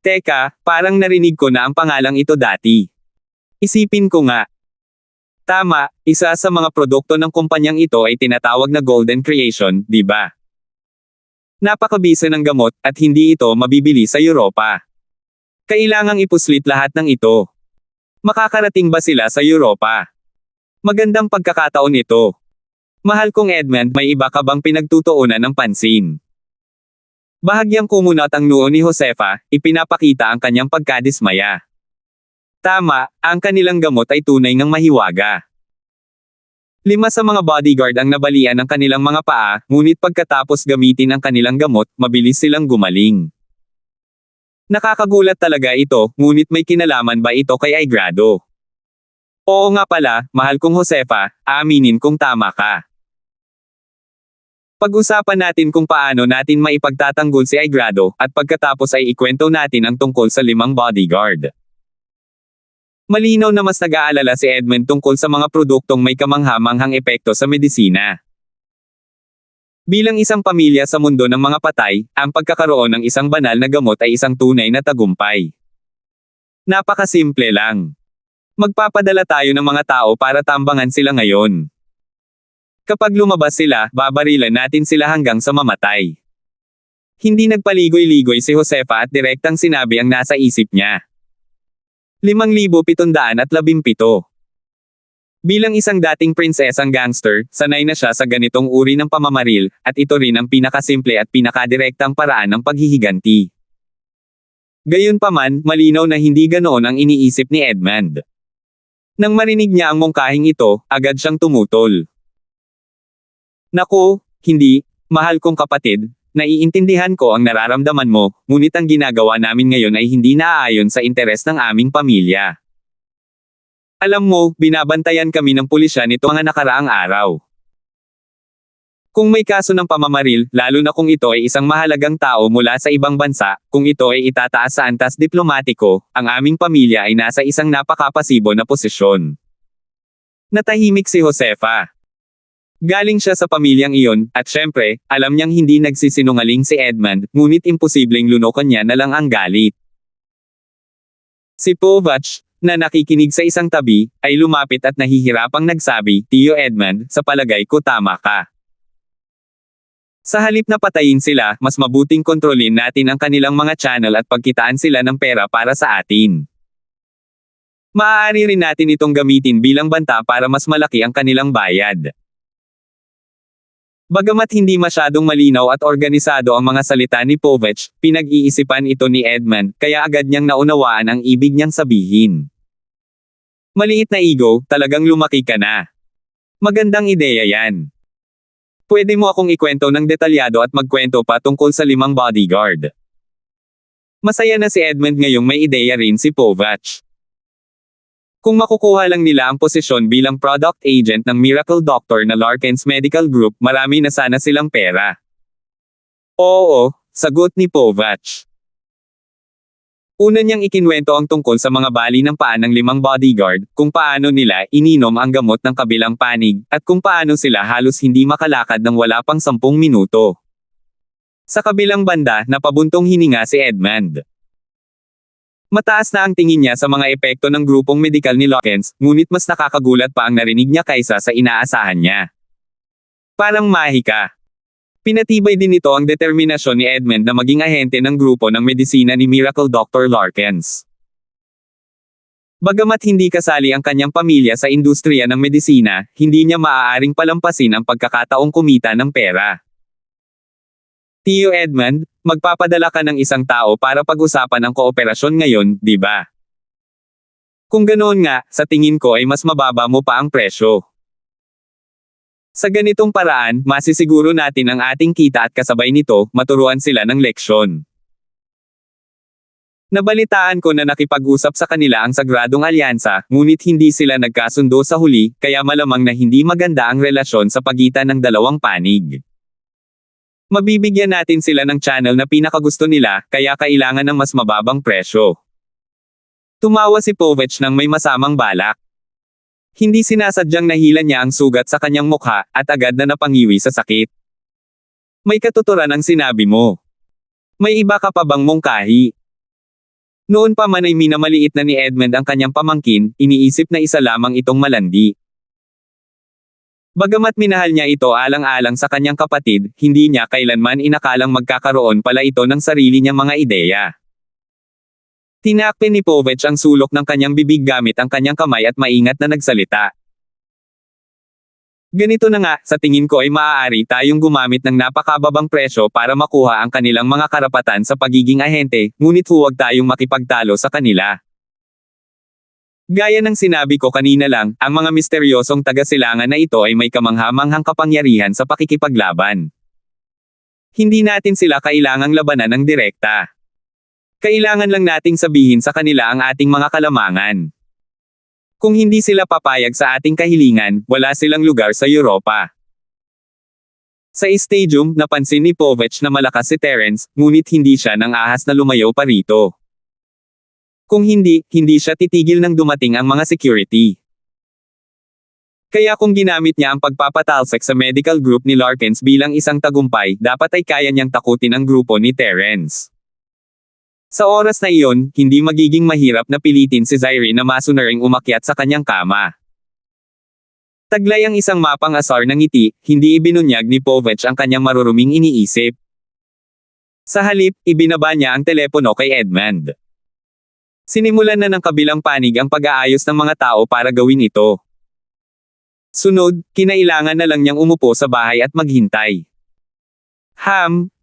Teka, parang narinig ko na ang pangalang ito dati. Isipin ko nga. Tama, isa sa mga produkto ng kumpanyang ito ay tinatawag na Golden Creation, di ba? Napakabisa ng gamot, at hindi ito mabibili sa Europa. Kailangang ipuslit lahat ng ito. Makakarating ba sila sa Europa? Magandang pagkakataon ito. Mahal kong Edmund, may iba ka bang pinagtutuunan ng pansin? Bahagyang kumunot ang noo ni Josefa, ipinapakita ang kanyang pagkadismaya. Tama, ang kanilang gamot ay tunay ngang mahiwaga. 5 sa mga bodyguard ang nabalian ng kanilang mga paa, ngunit pagkatapos gamitin ang kanilang gamot, mabilis silang gumaling. Nakakagulat talaga ito, ngunit may kinalaman ba ito kay Aigrado? Oo nga pala, mahal kong Josefa, aaminin kong tama ka. Pag-usapan natin kung paano natin maipagtatanggol si Aigrado, at pagkatapos ay ikwento natin ang tungkol sa 5 bodyguard. Malinaw na mas nag-aalala si Edmund tungkol sa mga produktong may kamangha-manghang epekto sa medisina. Bilang isang pamilya sa mundo ng mga patay, ang pagkakaroon ng isang banal na gamot ay isang tunay na tagumpay. Napakasimple lang. Magpapadala tayo ng mga tao para tambangan sila ngayon. Kapag lumabas sila, babarilan natin sila hanggang sa mamatay. Hindi nagpaligoy-ligoy si Josefa at direktang sinabi ang nasa isip niya. 5,717. Bilang isang dating prinsesang gangster, sanay na siya sa ganitong uri ng pamamaril, at ito rin ang pinakasimple at pinakadirektang paraan ng paghihiganti. Gayunpaman, malinaw na hindi ganoon ang iniisip ni Edmund. Nang marinig niya ang mungkahing ito, agad siyang tumutol. Naku, hindi, mahal kong kapatid, naiintindihan ko ang nararamdaman mo, ngunit ang ginagawa namin ngayon ay hindi naaayon sa interes ng aming pamilya. Alam mo, binabantayan kami ng pulisya nito mga nakaraang araw. Kung may kaso ng pamamaril, lalo na kung ito ay isang mahalagang tao mula sa ibang bansa, kung ito ay itataas sa antas diplomatiko, ang aming pamilya ay nasa isang napakapasibo na posisyon. Natahimik si Josefa. Galing siya sa pamilyang iyon, at syempre, alam niyang hindi nagsisinungaling si Edmund, ngunit imposibleng lunukan niya na lang ang galit. Si Povach, na nakikinig sa isang tabi, ay lumapit at nahihirapang nagsabi, Tiyo Edmund, sa palagay ko tama ka. Sa halip na patayin sila, mas mabuting kontrolin natin ang kanilang mga channel at pagkitaan sila ng pera para sa atin. Maaari rin natin itong gamitin bilang banta para mas malaki ang kanilang bayad. Bagamat hindi masyadong malinaw at organisado ang mga salita ni Povach, pinag-iisipan ito ni Edmund, kaya agad niyang naunawaan ang ibig niyang sabihin. Maliit na ego, talagang lumaki ka na. Magandang ideya yan. Pwede mo akong ikwento ng detalyado at magkwento pa tungkol sa 5 bodyguard. Masaya na si Edmund ngayong may ideya rin si Povach. Kung makukuha lang nila ang posisyon bilang product agent ng Miracle Doctor na Larkins Medical Group, marami na sana silang pera. Oo, sagot ni Povach. Una niyang ikinwento ang tungkol sa mga bali ng paa ng 5 bodyguard, kung paano nila ininom ang gamot ng kabilang panig, at kung paano sila halos hindi makalakad ng wala pang 10 minuto. Sa kabilang banda, napabuntong hininga si Edmund. Mataas na ang tingin niya sa mga epekto ng grupong medikal ni Larkins, ngunit mas nakakagulat pa ang narinig niya kaysa sa inaasahan niya. Parang mahika. Pinatibay din ito ang determinasyon ni Edmund na maging ahente ng grupo ng medisina ni Miracle Dr. Larkins. Bagamat hindi kasali ang kanyang pamilya sa industriya ng medisina, hindi niya maaaring palampasin ang pagkakataong kumita ng pera. Tio Edmund, magpapadala ka ng isang tao para pag-usapan ang kooperasyon ngayon, di ba? Kung ganoon nga, sa tingin ko ay mas mababa mo pa ang presyo. Sa ganitong paraan, masisiguro natin ang ating kita at kasabay nito, maturuan sila ng leksyon. Nabalitaan ko na nakipag-usap sa kanila ang Sagradong Alyansa, ngunit hindi sila nagkasundo sa huli, kaya malamang na hindi maganda ang relasyon sa pagitan ng dalawang panig. Mabibigyan natin sila ng channel na pinakagusto nila, kaya kailangan ng mas mababang presyo. Tumawa si Povich nang may masamang balak. Hindi sinasadyang nahila niya ang sugat sa kanyang mukha, at agad na napangiwi sa sakit. May katuturan ang sinabi mo. May iba ka pa bang mungkahi? Noon pa man ay minamaliit na ni Edmund ang kanyang pamangkin, iniisip na isa lamang itong malandi. Bagamat minahal niya ito alang-alang sa kanyang kapatid, hindi niya kailanman inakalang magkakaroon pala ito ng sarili niyang mga ideya. Tinakpe ni Povich ang sulok ng kanyang bibig gamit ang kanyang kamay at maingat na nagsalita. Ganito na nga, sa tingin ko ay maaari tayong gumamit ng napakababang presyo para makuha ang kanilang mga karapatan sa pagiging ahente, ngunit huwag tayong makipagtalo sa kanila. Gaya ng sinabi ko kanina lang, ang mga misteryosong taga-silangan na ito ay may kamangha-manghang kapangyarihan sa pakikipaglaban. Hindi natin sila kailangang labanan ng direkta. Kailangan lang nating sabihin sa kanila ang ating mga kalamangan. Kung hindi sila papayag sa ating kahilingan, wala silang lugar sa Europa. Sa stadium, napansin ni Povich na malakas si Terence, ngunit hindi siya nang ahas na lumayo pa rito. Kung hindi siya titigil nang dumating ang mga security. Kaya kung ginamit niya ang pagpapatalsik sa medical group ni Larkins bilang isang tagumpay, dapat ay kaya niyang takutin ang grupo ni Terence. Sa oras na iyon, hindi magiging mahirap na pilitin si Zaire na masunaring umakyat sa kanyang kama. Taglay ang isang mapang asar ng ngiti, hindi ibinunyag ni Povich ang kanyang maruruming iniisip. Sa halip, ibinaba niya ang telepono kay Edmund. Sinimulan na ng kabilang panig ang pag-aayos ng mga tao para gawin ito. Sunod, kinailangan na lang niyang umupo sa bahay at maghintay.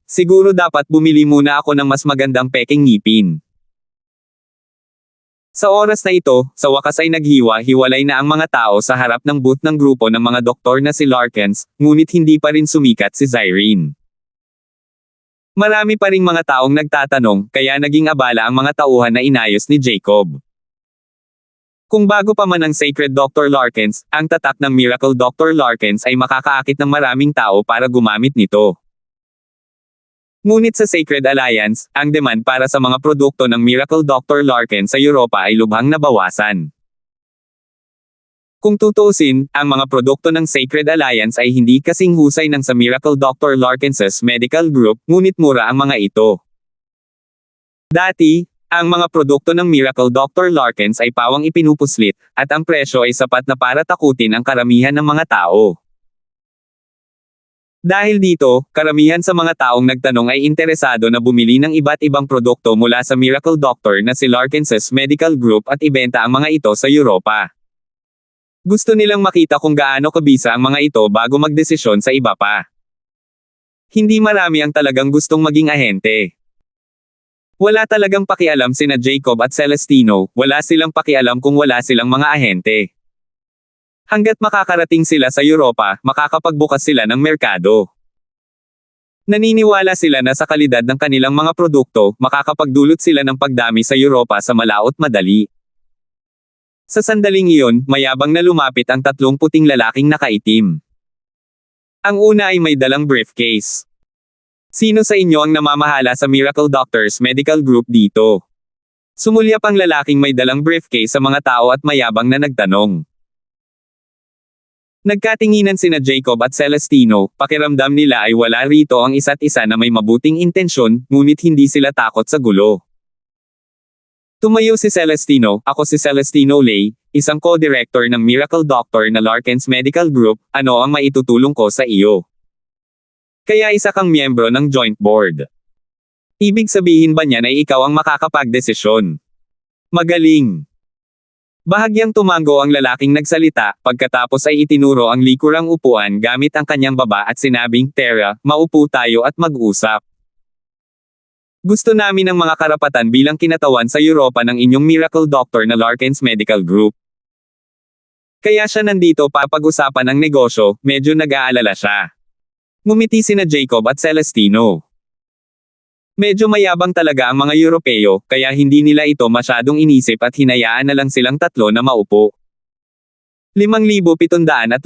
Siguro dapat bumili muna ako ng mas magandang peking ngipin. Sa oras na ito, sa wakas ay naghiwa-hiwalay na ang mga tao sa harap ng booth ng grupo ng mga doktor na si Larkins, ngunit hindi pa rin sumikat si Zyrene. Marami pa ring mga taong nagtatanong, kaya naging abala ang mga tauhan na inayos ni Jacob. Kung bago pa man ang Sacred Dr. Larkins, ang tatak ng Miracle Dr. Larkins ay makakaakit ng maraming tao para gumamit nito. Ngunit sa Sacred Alliance, ang demand para sa mga produkto ng Miracle Dr. Larkins sa Europa ay lubhang nabawasan. Kung tutuusin, ang mga produkto ng Sacred Alliance ay hindi kasing husay ng sa Miracle Dr. Larkins's Medical Group, ngunit mura ang mga ito. Dati, ang mga produkto ng Miracle Dr. Larkins ay pawang ipinupuslit, at ang presyo ay sapat na para takutin ang karamihan ng mga tao. Dahil dito, karamihan sa mga taong nagtanong ay interesado na bumili ng iba't ibang produkto mula sa Miracle Doctor na si Larkins's Medical Group at ibenta ang mga ito sa Europa. Gusto nilang makita kung gaano kabisa ang mga ito bago magdesisyon sa iba pa. Hindi marami ang talagang gustong maging ahente. Wala talagang pakialam sina Jacob at Celestino, wala silang pakialam kung wala silang mga ahente. Hanggat makakarating sila sa Europa, makakapagbukas sila ng merkado. Naniniwala sila na sa kalidad ng kanilang mga produkto, makakapagdulot sila ng pagdami sa Europa sa malaot madali. Sa sandaling iyon, mayabang na lumapit ang tatlong puting lalaking nakaitim. Ang una ay may dalang briefcase. Sino sa inyo ang namamahala sa Miracle Doctors Medical Group dito? Sumulyap ang lalaking may dalang briefcase sa mga tao at mayabang na nagtanong. Nagkatinginan sina Jacob at Celestino, pakiramdam nila ay wala rito ang isa't isa na may mabuting intensyon, ngunit hindi sila takot sa gulo. Tumayo si Celestino, ako si Celestino Lay, isang co-director ng Miracle Doctor na Larkins Medical Group, ano ang maitutulong ko sa iyo? Kaya isa kang miyembro ng joint board. Ibig sabihin ba niyan ay ikaw ang makakapagdesisyon? Magaling! Bahagyang tumango ang lalaking nagsalita, pagkatapos ay itinuro ang likurang upuan gamit ang kanyang baba at sinabing, Tara, maupo tayo at mag-usap. Gusto namin ng mga karapatan bilang kinatawan sa Europa ng inyong miracle doctor na Larkins Medical Group. Kaya siya nandito para pag-usapan ang negosyo, medyo nag-aalala siya. Ngumiti sina Jacob at Celestino. Medyo mayabang talaga ang mga Europeo, kaya hindi nila ito masyadong inisip at hinayaan na lang silang tatlo na maupo. 5,718.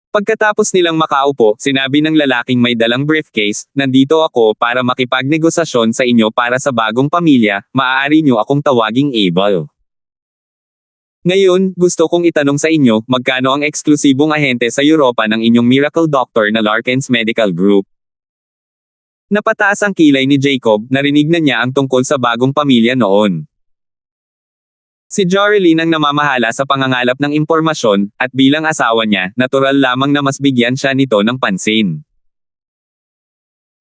Pagkatapos nilang makaupo, sinabi ng lalaking may dalang briefcase, nandito ako para makipagnegosasyon sa inyo para sa bagong pamilya, maaari nyo akong tawaging Abel. Ngayon, gusto kong itanong sa inyo, magkano ang eksklusibong ahente sa Europa ng inyong miracle doctor na Larkins Medical Group? Napataas ang kilay ni Jacob, narinig na niya ang tungkol sa bagong pamilya noon. Si Joreline ang namamahala sa pangangalap ng impormasyon, at bilang asawa niya, natural lamang na mas bigyan siya nito ng pansin.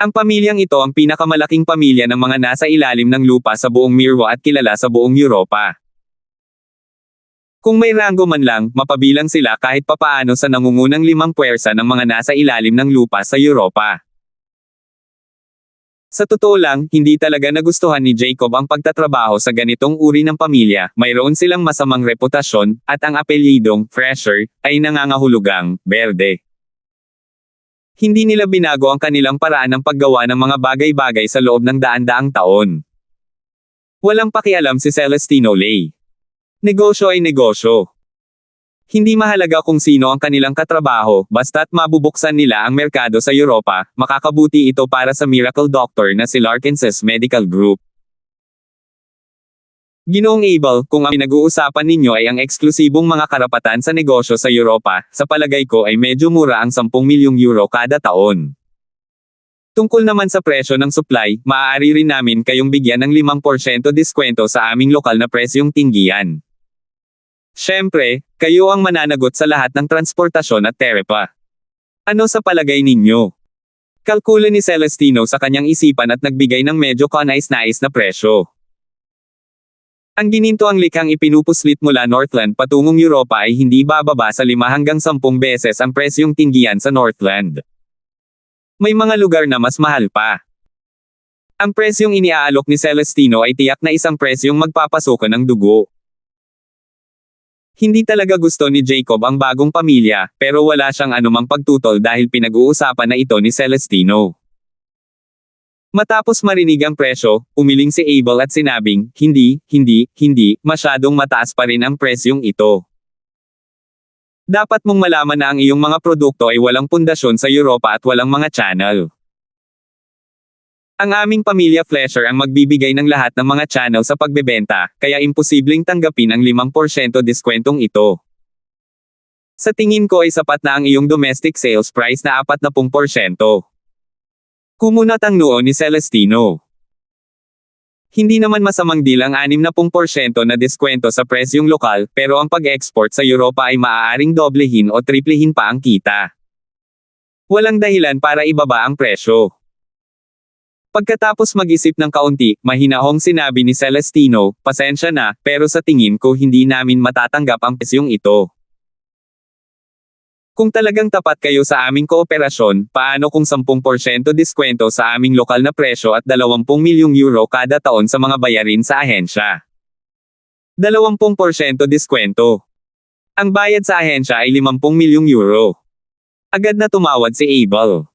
Ang pamilyang ito ang pinakamalaking pamilya ng mga nasa ilalim ng lupa sa buong Mirwa at kilala sa buong Europa. Kung may ranggo man lang, mapabilang sila kahit papaano sa nangungunang 5 puwersa ng mga nasa ilalim ng lupa sa Europa. Sa totoo lang, hindi talaga nagustuhan ni Jacob ang pagtatrabaho sa ganitong uri ng pamilya, mayroon silang masamang reputasyon, at ang apelyidong, Fresher, ay nangangahulugang, berde. Hindi nila binago ang kanilang paraan ng paggawa ng mga bagay-bagay sa loob ng daan-daang taon. Walang pakialam si Celestino Lay. Negosyo ay negosyo. Hindi mahalaga kung sino ang kanilang katrabaho, basta't mabubuksan nila ang merkado sa Europa, makakabuti ito para sa miracle doctor na si Larkins Medical Group. Ginoong Abel, kung ang pinag-uusapan ninyo ay ang eksklusibong mga karapatan sa negosyo sa Europa, sa palagay ko ay medyo mura ang 10 milyong euro kada taon. Tungkol naman sa presyo ng supply, maaari rin namin kayong bigyan ng 5% diskwento sa aming lokal na presyong tinggian. Siyempre, kayo ang mananagot sa lahat ng transportasyon at terepa. Ano sa palagay ninyo? Kalkulo ni Celestino sa kanyang isipan at nagbigay ng medyo kanais-nais na presyo. Ang gininto ang likhang ipinupuslit mula Northland patungong Europa ay hindi bababa sa 5 hanggang 10 beses ang presyong tinggian sa Northland. May mga lugar na mas mahal pa. Ang presyong iniaalok ni Celestino ay tiyak na isang presyong magpapasukan ng dugo. Hindi talaga gusto ni Jacob ang bagong pamilya, pero wala siyang anumang pagtutol dahil pinag-uusapan na ito ni Celestino. Matapos marinig ang presyo, umiling si Abel at sinabing, hindi, masyadong mataas pa rin ang presyong ito. Dapat mong malaman na ang iyong mga produkto ay walang pundasyon sa Europa at walang mga channel. Ang aming pamilya Fletcher ang magbibigay ng lahat ng mga channel sa pagbebenta, kaya imposibleng tanggapin ang 5% diskwentong ito. Sa tingin ko ay sapat na ang iyong domestic sales price na 40%. Kumunat ang noo ni Celestino. Hindi naman masamang deal ang 60% na diskwento sa presyong lokal, pero ang pag-export sa Europa ay maaaring doblehin o triplehin pa ang kita. Walang dahilan para ibaba ang presyo. Pagkatapos mag-isip ng kaunti, mahinahong sinabi ni Celestino, pasensya na, pero sa tingin ko hindi namin matatanggap ang presyong ito. Kung talagang tapat kayo sa aming kooperasyon, paano kung 10% diskwento sa aming lokal na presyo at 20 milyong euro kada taon sa mga bayarin sa ahensya? 20% diskwento. Ang bayad sa ahensya ay 50 milyong euro. Agad na tumawad si Abel.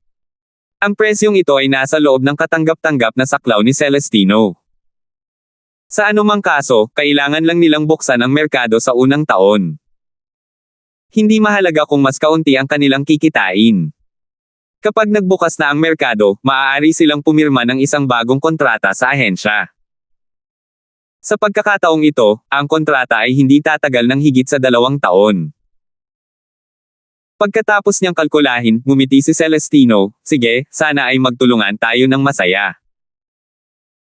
Ang presyong ito ay nasa loob ng katanggap-tanggap na saklaw ni Celestino. Sa anumang kaso, kailangan lang nilang buksan ang merkado sa unang taon. Hindi mahalaga kung mas kaunti ang kanilang kikitain. Kapag nagbukas na ang merkado, maaari silang pumirma ng isang bagong kontrata sa ahensya. Sa pagkakataong ito, ang kontrata ay hindi tatagal ng higit sa 2 taon. Pagkatapos niyang kalkulahin, ngumiti si Celestino, sige, sana ay magtulungan tayo ng masaya.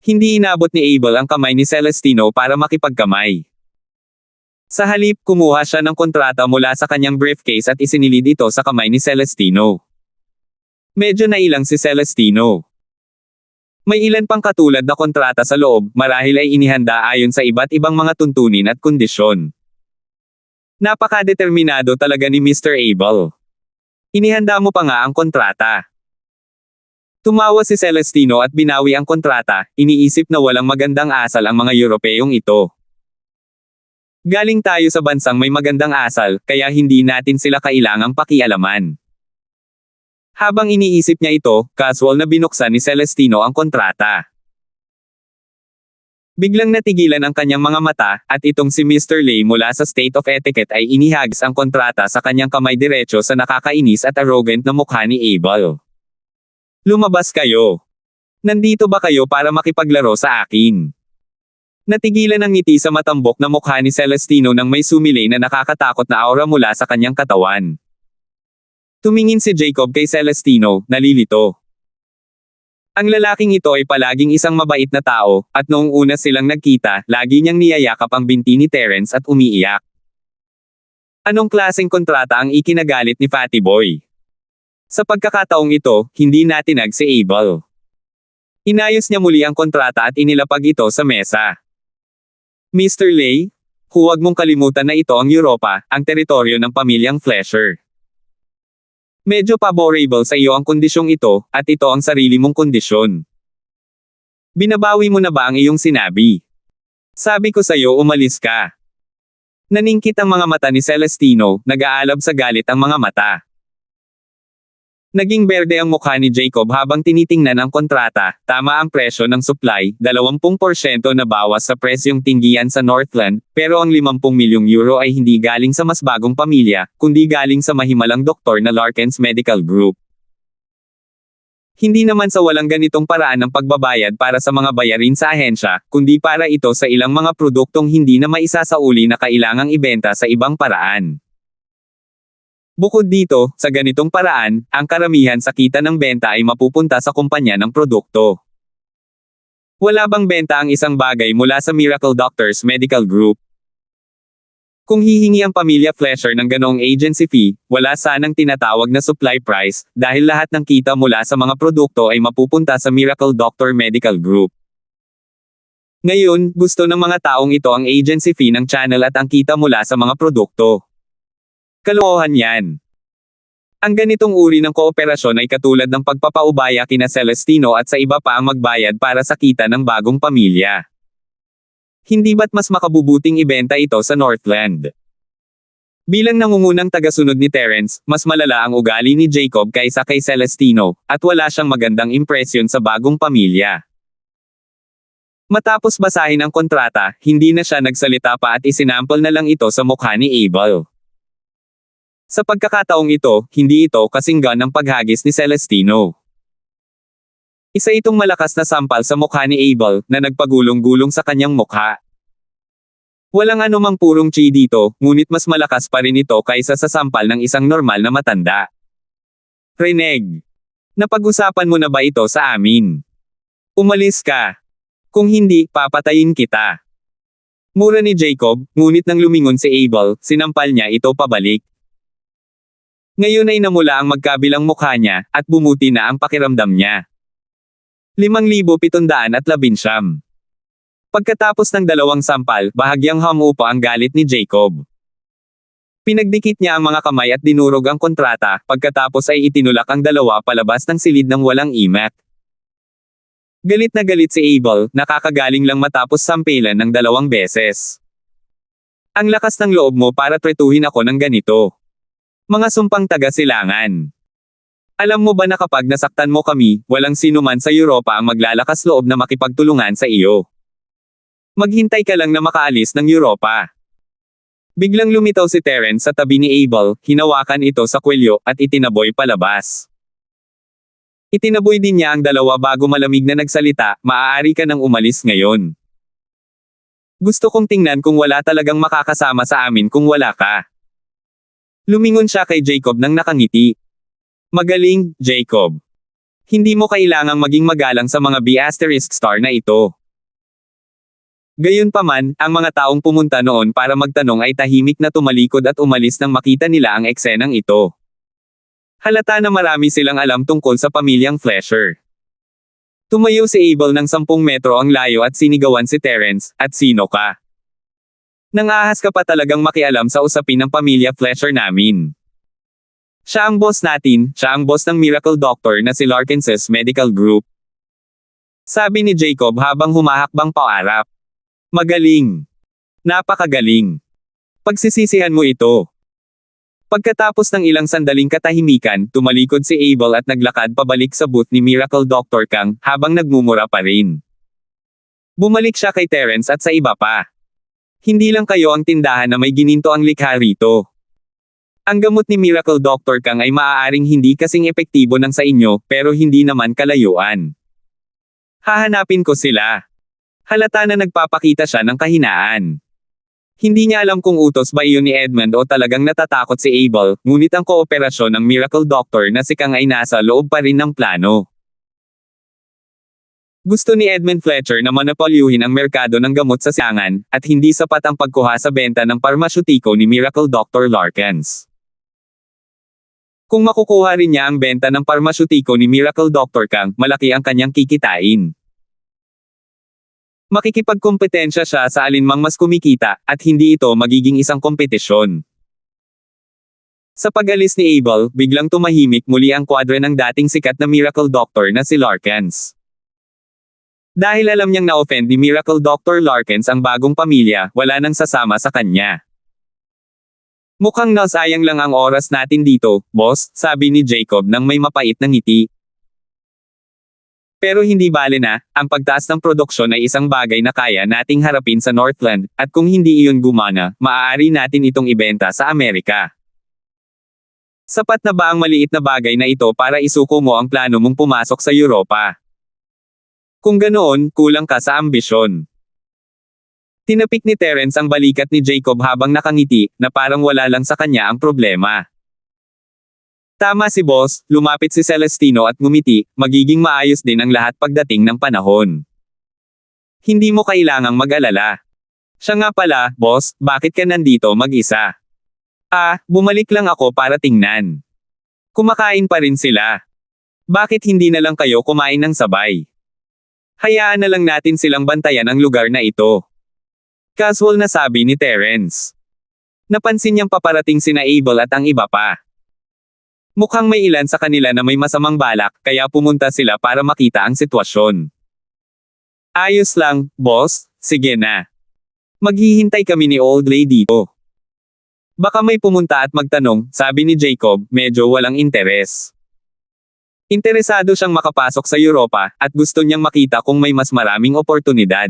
Hindi inabot ni Abel ang kamay ni Celestino para makipagkamay. Sa halip, kumuha siya ng kontrata mula sa kanyang briefcase at isinilid ito sa kamay ni Celestino. Medyo nailang si Celestino. May ilan pang katulad na kontrata sa loob, marahil ay inihanda ayon sa iba't ibang mga tuntunin at kondisyon. Napakadeterminado talaga ni Mr. Abel. Inihanda mo pa nga ang kontrata. Tumawa si Celestino at binawi ang kontrata, iniisip na walang magandang asal ang mga Europeyong ito. Galing tayo sa bansang may magandang asal, kaya hindi natin sila kailangang pakialaman. Habang iniisip niya ito, casual na binuksan ni Celestino ang kontrata. Biglang natigilan ang kanyang mga mata, at itong si Mr. Lay mula sa State of Etiquette ay inihagis ang kontrata sa kanyang kamay diretso sa nakakainis at arrogant na mukha ni Abel. Lumabas kayo. Nandito ba kayo para makipaglaro sa akin? Natigilan ang ngiti sa matambok na mukha ni Celestino nang may sumilay na nakakatakot na aura mula sa kanyang katawan. Tumingin si Jacob kay Celestino, nalilito. Ang lalaking ito ay palaging isang mabait na tao, at noong una silang nagkita, lagi niyang niyayakap ang binti ni Terence at umiiyak. Anong klaseng kontrata ang ikinagalit ni Fatty Boy? Sa pagkakataong ito, hindi natinag si Abel. Inayos niya muli ang kontrata at inilapag ito sa mesa. Mr. Lay, huwag mong kalimutan na ito ang Europa, ang teritoryo ng pamilyang Fletcher. Medyo favorable sa iyo ang kondisyong ito, at ito ang sarili mong kondisyon. Binabawi mo na ba ang iyong sinabi? Sabi ko sa iyo umalis ka. Naningkit ang mga mata ni Celestino, nag-aalab sa galit ang mga mata. Naging berde ang mukha ni Jacob habang tinitingnan ang kontrata, tama ang presyo ng supply, 20% na bawas sa presyong tinggian sa Northland, pero ang 50 milyong euro ay hindi galing sa mas bagong pamilya, kundi galing sa mahimalang doktor na Larkins Medical Group. Hindi naman sa walang ganitong paraan ng pagbabayad para sa mga bayarin sa ahensya, kundi para ito sa ilang mga produktong hindi na maisasauli na kailangang ibenta sa ibang paraan. Bukod dito, sa ganitong paraan, ang karamihan sa kita ng benta ay mapupunta sa kumpanya ng produkto. Wala bang benta ang isang bagay mula sa Miracle Doctors Medical Group? Kung hihingi ang pamilya Fletcher ng ganoong agency fee, wala sanang tinatawag na supply price, dahil lahat ng kita mula sa mga produkto ay mapupunta sa Miracle Doctor Medical Group. Ngayon, gusto ng mga taong ito ang agency fee ng channel at ang kita mula sa mga produkto. Kalokohan yan. Ang ganitong uri ng kooperasyon ay katulad ng pagpapaubaya kina Celestino at sa iba pa ang magbayad para sa kita ng bagong pamilya. Hindi ba't mas makabubuting ibenta ito sa Northland? Bilang nangungunang tagasunod ni Terence, mas malala ang ugali ni Jacob kaysa kay Celestino, at wala siyang magandang impresyon sa bagong pamilya. Matapos basahin ang kontrata, hindi na siya nagsalita pa at isinample na lang ito sa mukha ni Abel. Sa pagkakataong ito, hindi ito kasinggan ng paghagis ni Celestino. Isa itong malakas na sampal sa mukha ni Abel, na nagpagulong-gulong sa kanyang mukha. Walang anumang purong chi dito, ngunit mas malakas pa rin ito kaysa sa sampal ng isang normal na matanda. Reneg. Napag-usapan mo na ba ito sa amin? Umalis ka. Kung hindi, papatayin kita. Mura ni Jacob, ngunit nang lumingon si Abel, sinampal niya ito pabalik. Ngayon ay namula ang magkabilang mukha niya, at bumuti na ang pakiramdam niya. 5,719. Pagkatapos ng dalawang sampal, bahagyang humupa ang galit ni Jacob. Pinagdikit niya ang mga kamay at dinurog ang kontrata, pagkatapos ay itinulak ang dalawa palabas ng silid ng walang imak. Galit na galit si Abel, nakakagaling lang matapos sampilan ng 2 beses. Ang lakas ng loob mo para tretuhin ako ng ganito. Mga sumpang taga-silangan. Alam mo ba na kapag nasaktan mo kami, walang sino man sa Europa ang maglalakas loob na makipagtulungan sa iyo. Maghintay ka lang na makaalis ng Europa. Biglang lumitaw si Terence sa tabi ni Abel, hinawakan ito sa kwelyo, at itinaboy palabas. Itinaboy din niya ang dalawa bago malamig na nagsalita, maaari ka nang umalis ngayon. Gusto kong tingnan kung wala talagang makakasama sa amin kung wala ka. Lumingon siya kay Jacob nang nakangiti. Magaling, Jacob. Hindi mo kailangang maging magalang sa mga B** star na ito. Gayunpaman, ang mga taong pumunta noon para magtanong ay tahimik na tumalikod at umalis nang makita nila ang eksenang ito. Halata na marami silang alam tungkol sa pamilyang Fletcher. Tumayo si Abel ng 10 metro ang layo at sinigawan si Terence, "At sino ka? Nang-ahas ka pa talagang makialam sa usapin ng pamilya Fletcher namin. Siya ang boss natin, siya ang boss ng miracle doctor na si Larkins' Medical Group." Sabi ni Jacob habang humahakbang paarap. "Magaling. Napakagaling. Pagsisisihan mo ito." Pagkatapos ng ilang sandaling katahimikan, tumalikod si Abel at naglakad pabalik sa booth ni Miracle Dr. Kang, habang nagmumura pa rin. Bumalik siya kay Terence at sa iba pa. "Hindi lang kayo ang tindahan na may gininto ang likha rito. Ang gamot ni Miracle Dr. Kang ay maaaring hindi kasing epektibo ng sa inyo, pero hindi naman kalayuan. Hahanapin ko sila." Halata na nagpapakita siya ng kahinaan. Hindi niya alam kung utos ba iyon ni Edmund o talagang natatakot si Abel, ngunit ang kooperasyon ng Miracle Doctor na si Kang ay nasa loob pa rin ng plano. Gusto ni Edmund Fletcher na monopolyuhin ang merkado ng gamot sa siangan, at hindi sapat ang pagkuha sa benta ng parmasyutiko ni Miracle Dr. Larkins. Kung makukuha rin niya ang benta ng parmasyutiko ni Miracle Dr. Kang, malaki ang kanyang kikitain. Makikipagkompetensya siya sa alinmang mas kumikita, at hindi ito magiging isang kompetisyon. Sa pag-alis ni Abel, biglang tumahimik muli ang kwadre ng dating sikat na Miracle Doctor na si Larkins. Dahil alam niyang na-offend ni Miracle Dr. Larkins ang bagong pamilya, wala nang sasama sa kanya. "Mukhang nasayang lang ang oras natin dito, boss," sabi ni Jacob nang may mapait na ngiti. "Pero hindi bale na, ang pagtaas ng produksyon ay isang bagay na kaya nating harapin sa Northland, at kung hindi iyon gumana, maaari natin itong ibenta sa Amerika. Sapat na ba ang maliit na bagay na ito para isuko mo ang plano mong pumasok sa Europa? Kung ganoon, kulang ka sa ambisyon." Tinapik ni Terence ang balikat ni Jacob habang nakangiti, na parang wala lang sa kanya ang problema. "Tama si boss," lumapit si Celestino at ngumiti, "magiging maayos din ang lahat pagdating ng panahon. Hindi mo kailangang mag-alala. Siya nga pala, boss, bakit ka nandito mag-isa?" Bumalik lang ako para tingnan. Kumakain pa rin sila. Bakit hindi na lang kayo kumain ng sabay? Hayaan na lang natin silang bantayan ang lugar na ito." Casual na sabi ni Terence. Napansin niyang paparating sina Abel at ang iba pa. Mukhang may ilan sa kanila na may masamang balak, kaya pumunta sila para makita ang sitwasyon. "Ayos lang, boss, sige na. Maghihintay kami ni Old Lady dito. Baka may pumunta at magtanong," sabi ni Jacob, medyo walang interes. Interesado siyang makapasok sa Europa, at gusto niyang makita kung may mas maraming oportunidad.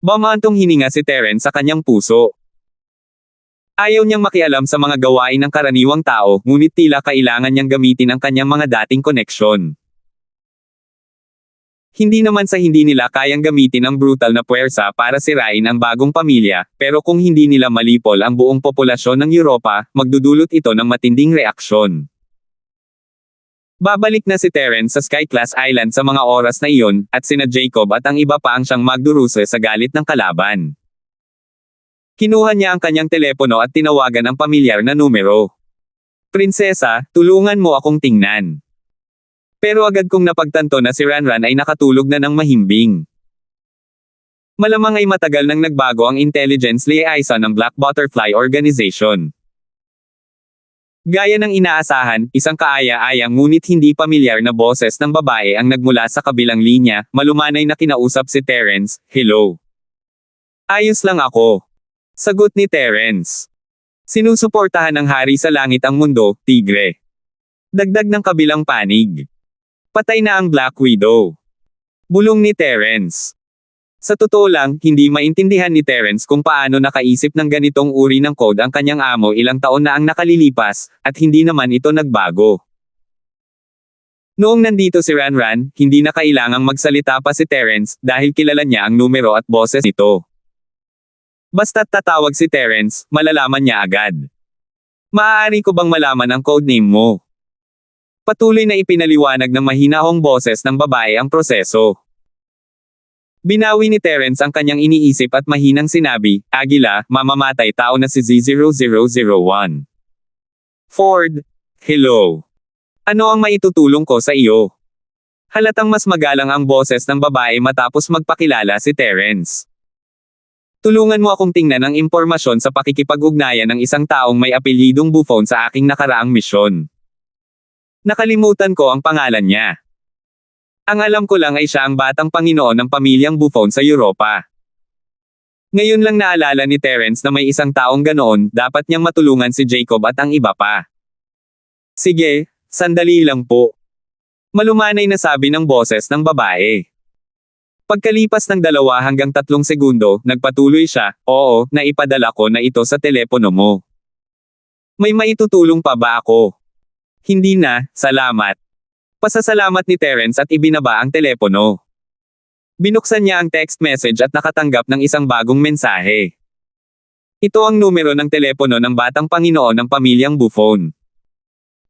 Bumantong hininga si Terence sa kanyang puso. Ayaw niyang makialam sa mga gawain ng karaniwang tao, ngunit tila kailangan niyang gamitin ang kanyang mga dating koneksyon. Hindi naman sa hindi nila kayang gamitin ang brutal na puwersa para sirain ang bagong pamilya, pero kung hindi nila malipol ang buong populasyon ng Europa, magdudulot ito ng matinding reaksyon. Babalik na si Terence sa Skyclass Island sa mga oras na iyon, at sina Jacob at ang iba pa ang siyang magduruse sa galit ng kalaban. Kinuha niya ang kanyang telepono at tinawagan ang pamilyar na numero. "Prinsesa, tulungan mo akong tingnan." Pero agad kong napagtanto na si Ranran ay nakatulog na ng mahimbing. Malamang ay matagal nang nagbago ang intelligence liaison ng Black Butterfly Organization. Gaya ng inaasahan, isang kaaya-ayang ngunit hindi pamilyar na boses ng babae ang nagmula sa kabilang linya, malumanay na kinausap si Terence. "Hello. Ayos lang ako." Sagot ni Terence. "Sinusuportahan ng hari sa langit ang mundo, tigre." Dagdag ng kabilang panig. "Patay na ang Black Widow." Bulong ni Terence. Sa totoo lang, hindi maintindihan ni Terence kung paano nakaisip ng ganitong uri ng code ang kanyang amo ilang taon na ang nakalilipas, at hindi naman ito nagbago. Noong nandito si Ranran, hindi na kailangang magsalita pa si Terence, dahil kilala niya ang numero at boses nito. Basta't tatawag si Terence, malalaman niya agad. "Maaari ko bang malaman ang codename mo?" Patuloy na ipinaliwanag ng mahinahong boses ng babae ang proseso. Binawi ni Terence ang kanyang iniisip at mahinang sinabi, "Agila, mamamatay tao na si Z0001. Ford, hello. Ano ang maitutulong ko sa iyo?" Halatang mas magalang ang boses ng babae matapos magpakilala si Terence. Tulungan mo akong tingnan ang impormasyon sa pakikipag-ugnayan ng isang taong may apelyidong Buffon sa aking nakaraang misyon. Nakalimutan ko ang pangalan niya. Ang alam ko lang ay siya ang batang Panginoon ng pamilyang Buffon sa Europa. Ngayon lang naalala ni Terence na may isang taong ganoon, dapat niyang matulungan si Jacob at ang iba pa. Sige, sandali lang po. Malumanay na sabi ng boses ng babae. Pagkalipas ng 2 hanggang 3 segundo, nagpatuloy siya, oo, naipadala ko na ito sa telepono mo. May maitutulong pa ba ako? Hindi na, salamat. Pasasalamat ni Terence at ibinaba ang telepono. Binuksan niya ang text message at nakatanggap ng isang bagong mensahe. Ito ang numero ng telepono ng batang Panginoon ng pamilyang Buffon.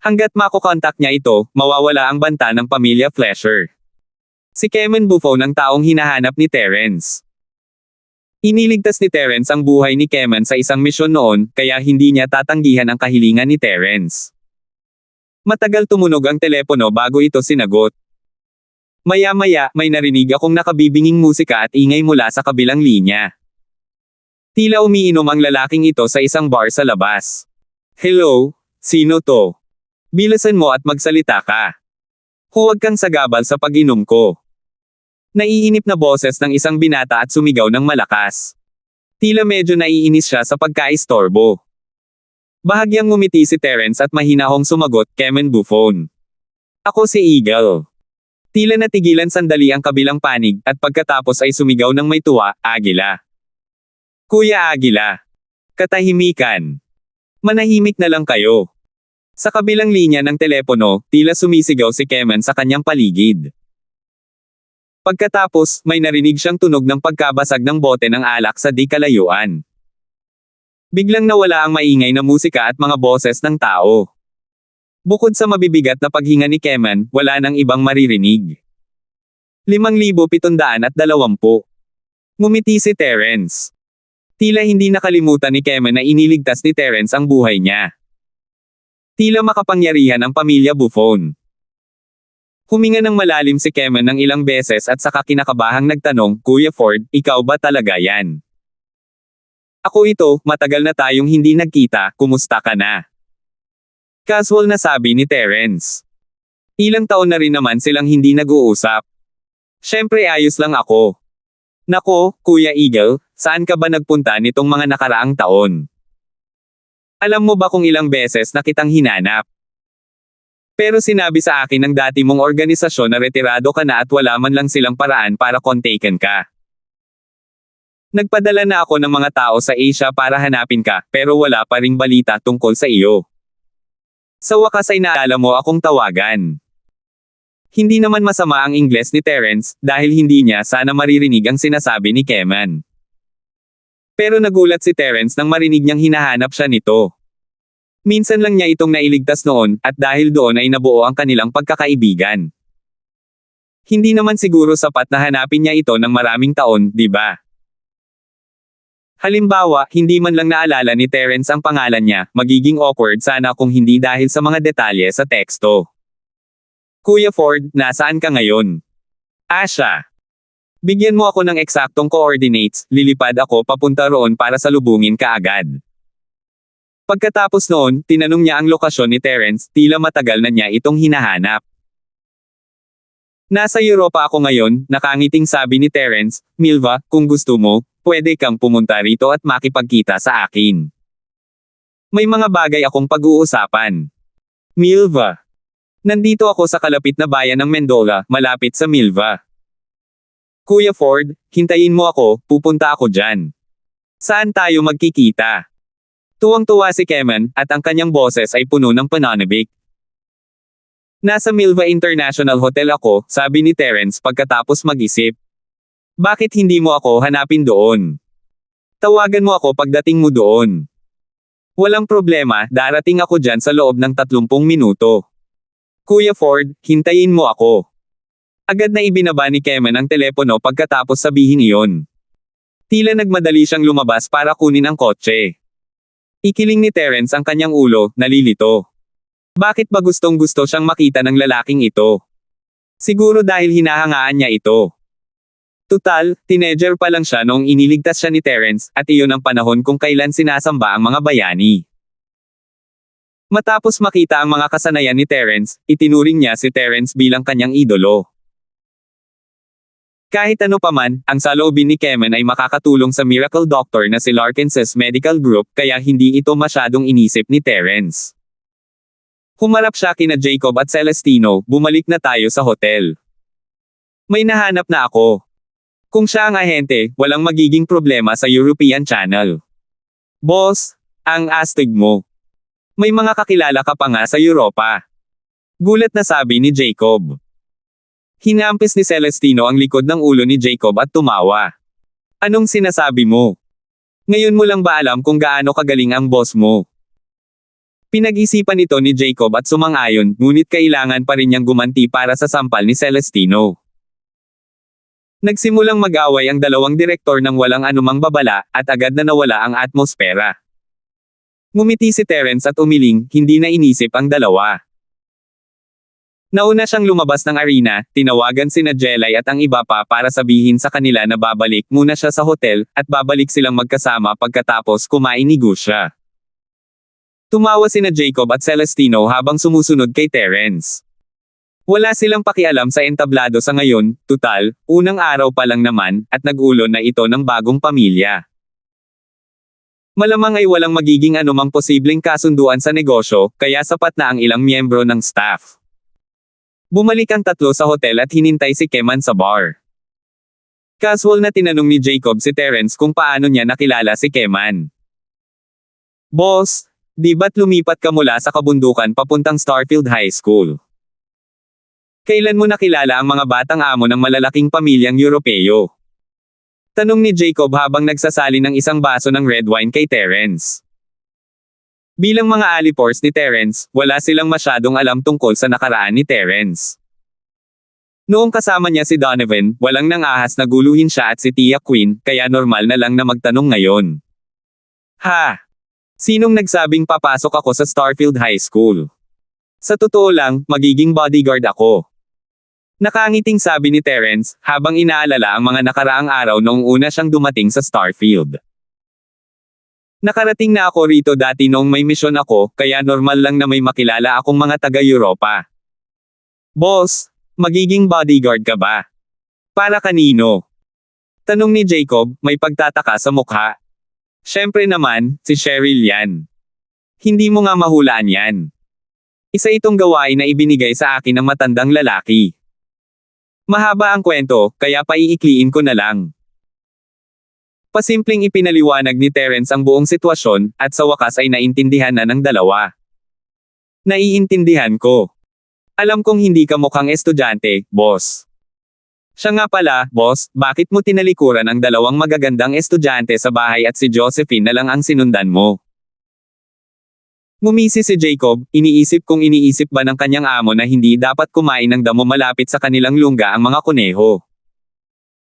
Hanggat makokontak niya ito, mawawala ang banta ng pamilya Fletcher. Si Kemen Buffon ang taong hinahanap ni Terence. Iniligtas ni Terence ang buhay ni Kemen sa isang misyon noon, kaya hindi niya tatanggihan ang kahilingan ni Terence. Matagal tumunog ang telepono bago ito sinagot. Maya-maya, may narinig akong nakabibinging musika at ingay mula sa kabilang linya. Tila umiinom ang lalaking ito sa isang bar sa labas. Hello, sino to? Bilisan mo at magsalita ka. Huwag kang sagabal sa pag-inom ko. Naiinip na boses ng isang binata at sumigaw ng malakas. Tila medyo naiinis siya sa pagkaistorbo. Bahagyang ngumiti si Terence at mahinahong sumagot, Kemen Buffon. Ako si Eagle. Tila natigilan sandali ang kabilang panig, at pagkatapos ay sumigaw ng may tuwa, Agila. Kuya Agila. Katahimikan. Manahimik na lang kayo. Sa kabilang linya ng telepono, tila sumisigaw si Kemen sa kanyang paligid. Pagkatapos, may narinig siyang tunog ng pagkabasag ng bote ng alak sa di kalayuan. Biglang nawala ang maingay na musika at mga boses ng tao. Bukod sa mabibigat na paghinga ni Kemen, wala nang ibang maririnig. 5,720. Ngumiti si Terence. Tila hindi nakalimutan ni Kemen na iniligtas ni Terence ang buhay niya. Tila makapangyarihan ang pamilya Buffon. Huminga ng malalim si Kemen ng ilang beses at saka kinakabahang nagtanong, Kuya Ford, ikaw ba talaga yan? Ako ito, matagal na tayong hindi nagkita, kumusta ka na? Casual na sabi ni Terence. Ilang taon na rin naman silang hindi nag-uusap. Siyempre ayos lang ako. Nako, Kuya Eagle, saan ka ba nagpunta nitong mga nakaraang taon? Alam mo ba kung ilang beses na kitang hinanap? Pero sinabi sa akin ng dati mong organisasyon na retirado ka na at wala man lang silang paraan para kontaken ka. Nagpadala na ako ng mga tao sa Asia para hanapin ka, pero wala pa ring balita tungkol sa iyo. Sa wakas ay naalala mo akong tawagan. Hindi naman masama ang Ingles ni Terence, dahil hindi niya sana maririnig ang sinasabi ni Kemen. Pero nagulat si Terence nang marinig niyang hinahanap siya nito. Minsan lang niya itong nailigtas noon, at dahil doon ay nabuo ang kanilang pagkakaibigan. Hindi naman siguro sapat na hanapin niya ito ng maraming taon, di ba? Halimbawa, hindi man lang naalala ni Terence ang pangalan niya, magiging awkward sana kung hindi dahil sa mga detalye sa teksto. Kuya Ford, nasaan ka ngayon? Asha. Bigyan mo ako ng eksaktong coordinates, lilipad ako papunta roon para salubungin ka agad. Pagkatapos noon, tinanong niya ang lokasyon ni Terence, tila matagal na niya itong hinahanap. Nasa Europa ako ngayon, nakangiting sabi ni Terence, Milva, kung gusto mo, pwede kang pumunta rito at makipagkita sa akin. May mga bagay akong pag-uusapan. Milva. Nandito ako sa kalapit na bayan ng Mendola, malapit sa Milva. Kuya Ford, hintayin mo ako, pupunta ako dyan. Saan tayo magkikita? Tuwang-tuwa si Kemen, at ang kanyang boses ay puno ng pananabik. Nasa Milva International Hotel ako, sabi ni Terence pagkatapos mag-isip. Bakit hindi mo ako hanapin doon? Tawagan mo ako pagdating mo doon. Walang problema, darating ako dyan sa loob ng 30 minuto. Kuya Ford, hintayin mo ako. Agad na ibinaba ni Kemen ang telepono pagkatapos sabihin iyon. Tila nagmadali siyang lumabas para kunin ang kotse. Ikiling ni Terence ang kanyang ulo, nalilito. Bakit ba gustong-gusto siyang makita ng lalaking ito? Siguro dahil hinahangaan niya ito. Tutal, teenager pa lang siya noong iniligtas siya ni Terence, at iyon ang panahon kung kailan sinasamba ang mga bayani. Matapos makita ang mga kasanayan ni Terence, itinuring niya si Terence bilang kanyang idolo. Kahit ano paman, ang saloobin ni Kemen ay makakatulong sa miracle doctor na si Larkins's Medical Group, kaya hindi ito masyadong inisip ni Terence. Humarap siya kina Jacob at Celestino, bumalik na tayo sa hotel. May nahanap na ako. Kung siya ang ahente, walang magiging problema sa European Channel. Boss, ang astig mo. May mga kakilala ka pa nga sa Europa. Gulat na sabi ni Jacob. Hinampis ni Celestino ang likod ng ulo ni Jacob at tumawa. Anong sinasabi mo? Ngayon mo lang ba alam kung gaano kagaling ang boss mo? Pinag-isipan ito ni Jacob at sumang-ayon, ngunit kailangan pa rin niyang gumanti para sa sampal ni Celestino. Nagsimulang mag-away ang dalawang direktor ng walang anumang babala, at agad na nawala ang atmosfera. Ngumiti si Terence at umiling, hindi na inisip ang dalawa. Nauna siyang lumabas ng arena, tinawagan sina Jelay at ang iba pa para sabihin sa kanila na babalik muna siya sa hotel, at babalik silang magkasama pagkatapos kumain ni Gusha. Tumawa sina Jacob at Celestino habang sumusunod kay Terence. Wala silang pakialam sa entablado sa ngayon, tutal, unang araw pa lang naman, at nag-ulo na ito ng bagong pamilya. Malamang ay walang magiging anumang posibleng kasunduan sa negosyo, kaya sapat na ang ilang miyembro ng staff. Bumalik ang tatlo sa hotel at hinintay si Keman sa bar. Casual na tinanong ni Jacob si Terence kung paano niya nakilala si Keman. Boss, di ba't lumipat ka mula sa kabundukan papuntang Starfield High School? Kailan mo nakilala ang mga batang amo ng malalaking pamilyang Europeo? Tanong ni Jacob habang nagsasali ng isang baso ng red wine kay Terence. Bilang mga alipors ni Terence, wala silang masyadong alam tungkol sa nakaraan ni Terence. Noong kasama niya si Donovan, walang nang-ahas na guluhin siya at si Tia Queen, kaya normal na lang na magtanong ngayon. Ha? Sinong nagsabing papasok ako sa Starfield High School? Sa totoo lang, magiging bodyguard ako. Nakangiting sabi ni Terence, habang inaalala ang mga nakaraang araw noong una siyang dumating sa Starfield. Nakarating na ako rito dati noong may misyon ako, kaya normal lang na may makilala akong mga taga-Europa. Boss, magiging bodyguard ka ba? Para kanino? Tanong ni Jacob, may pagtataka sa mukha. Siyempre naman, si Cheryl yan. Hindi mo nga mahulaan yan. Isa itong gawain na ibinigay sa akin ng matandang lalaki. Mahaba ang kwento, kaya paiikliin ko na lang. Pasimpleng ipinaliwanag ni Terence ang buong sitwasyon, at sa wakas ay naintindihan na ng dalawa. Naiintindihan ko. Alam kong hindi ka mukhang estudyante, boss. Siya nga pala, boss, bakit mo tinalikuran ang dalawang magagandang estudyante sa bahay at si Josephine na lang ang sinundan mo? Ngumisi si Jacob, iniisip kung iniisip ba ng kanyang amo na hindi dapat kumain ng damo malapit sa kanilang lungga ang mga kuneho.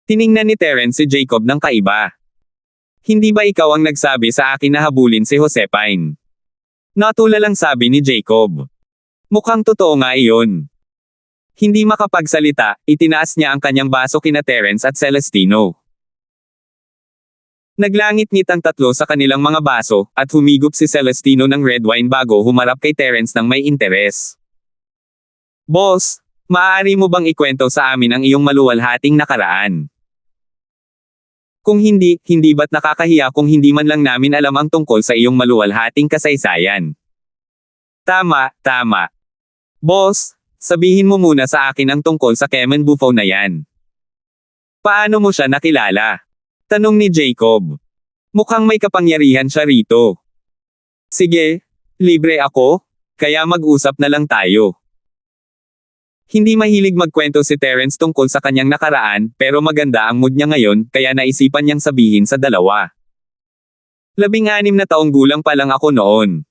Tiningnan ni Terence si Jacob ng kaiba. Hindi ba ikaw ang nagsabi sa akin na habulin si Josephine? Natula lang sabi ni Jacob. Mukhang totoo nga iyon. Hindi makapagsalita, itinaas niya ang kanyang baso kina Terence at Celestino. Naglangit-ngit ang tatlo sa kanilang mga baso, at humigop si Celestino ng red wine bago humarap kay Terence ng may interes. Boss, maaari mo bang ikwento sa amin ang iyong maluwalhating nakaraan? Kung hindi, hindi ba't nakakahiya kung hindi man lang namin alam ang tungkol sa iyong maluwalhating kasaysayan? Tama, tama. Boss, sabihin mo muna sa akin ang tungkol sa Kemen Buffon na yan. Paano mo siya nakilala? Tanong ni Jacob. Mukhang may kapangyarihan siya rito. Sige, libre ako, kaya mag-usap na lang tayo. Hindi mahilig magkwento si Terence tungkol sa kanyang nakaraan, pero maganda ang mood niya ngayon, kaya naisipan niyang sabihin sa dalawa. 16 na taong gulang pa lang ako noon.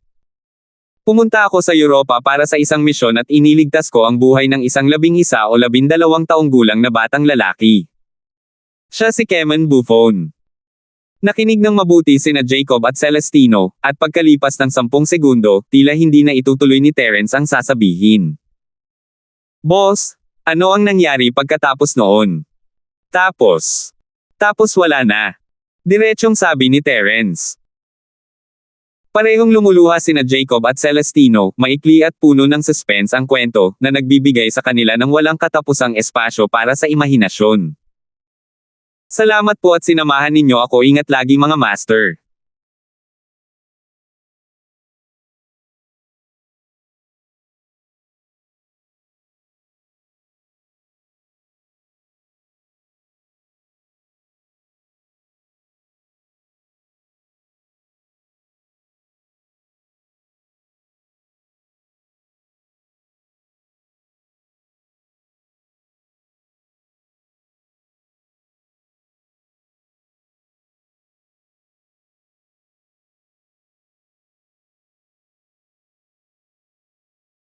Pumunta ako sa Europa para sa isang misyon at iniligtas ko ang buhay ng isang 11 o 12 taong gulang na batang lalaki. Siya si Kemen Buffon. Nakinig ng mabuti sina Jacob at Celestino, at pagkalipas ng 10 segundo, tila hindi na itutuloy ni Terence ang sasabihin. Boss, Ano ang nangyari pagkatapos noon? Tapos wala na. Diretsong sabi ni Terence. Parehong lumuluha sina Jacob at Celestino, maikli at puno ng suspense ang kwento, na nagbibigay sa kanila ng walang katapusang espasyo para sa imahinasyon. Salamat po at sinamahan ninyo ako, ingat lagi mga master.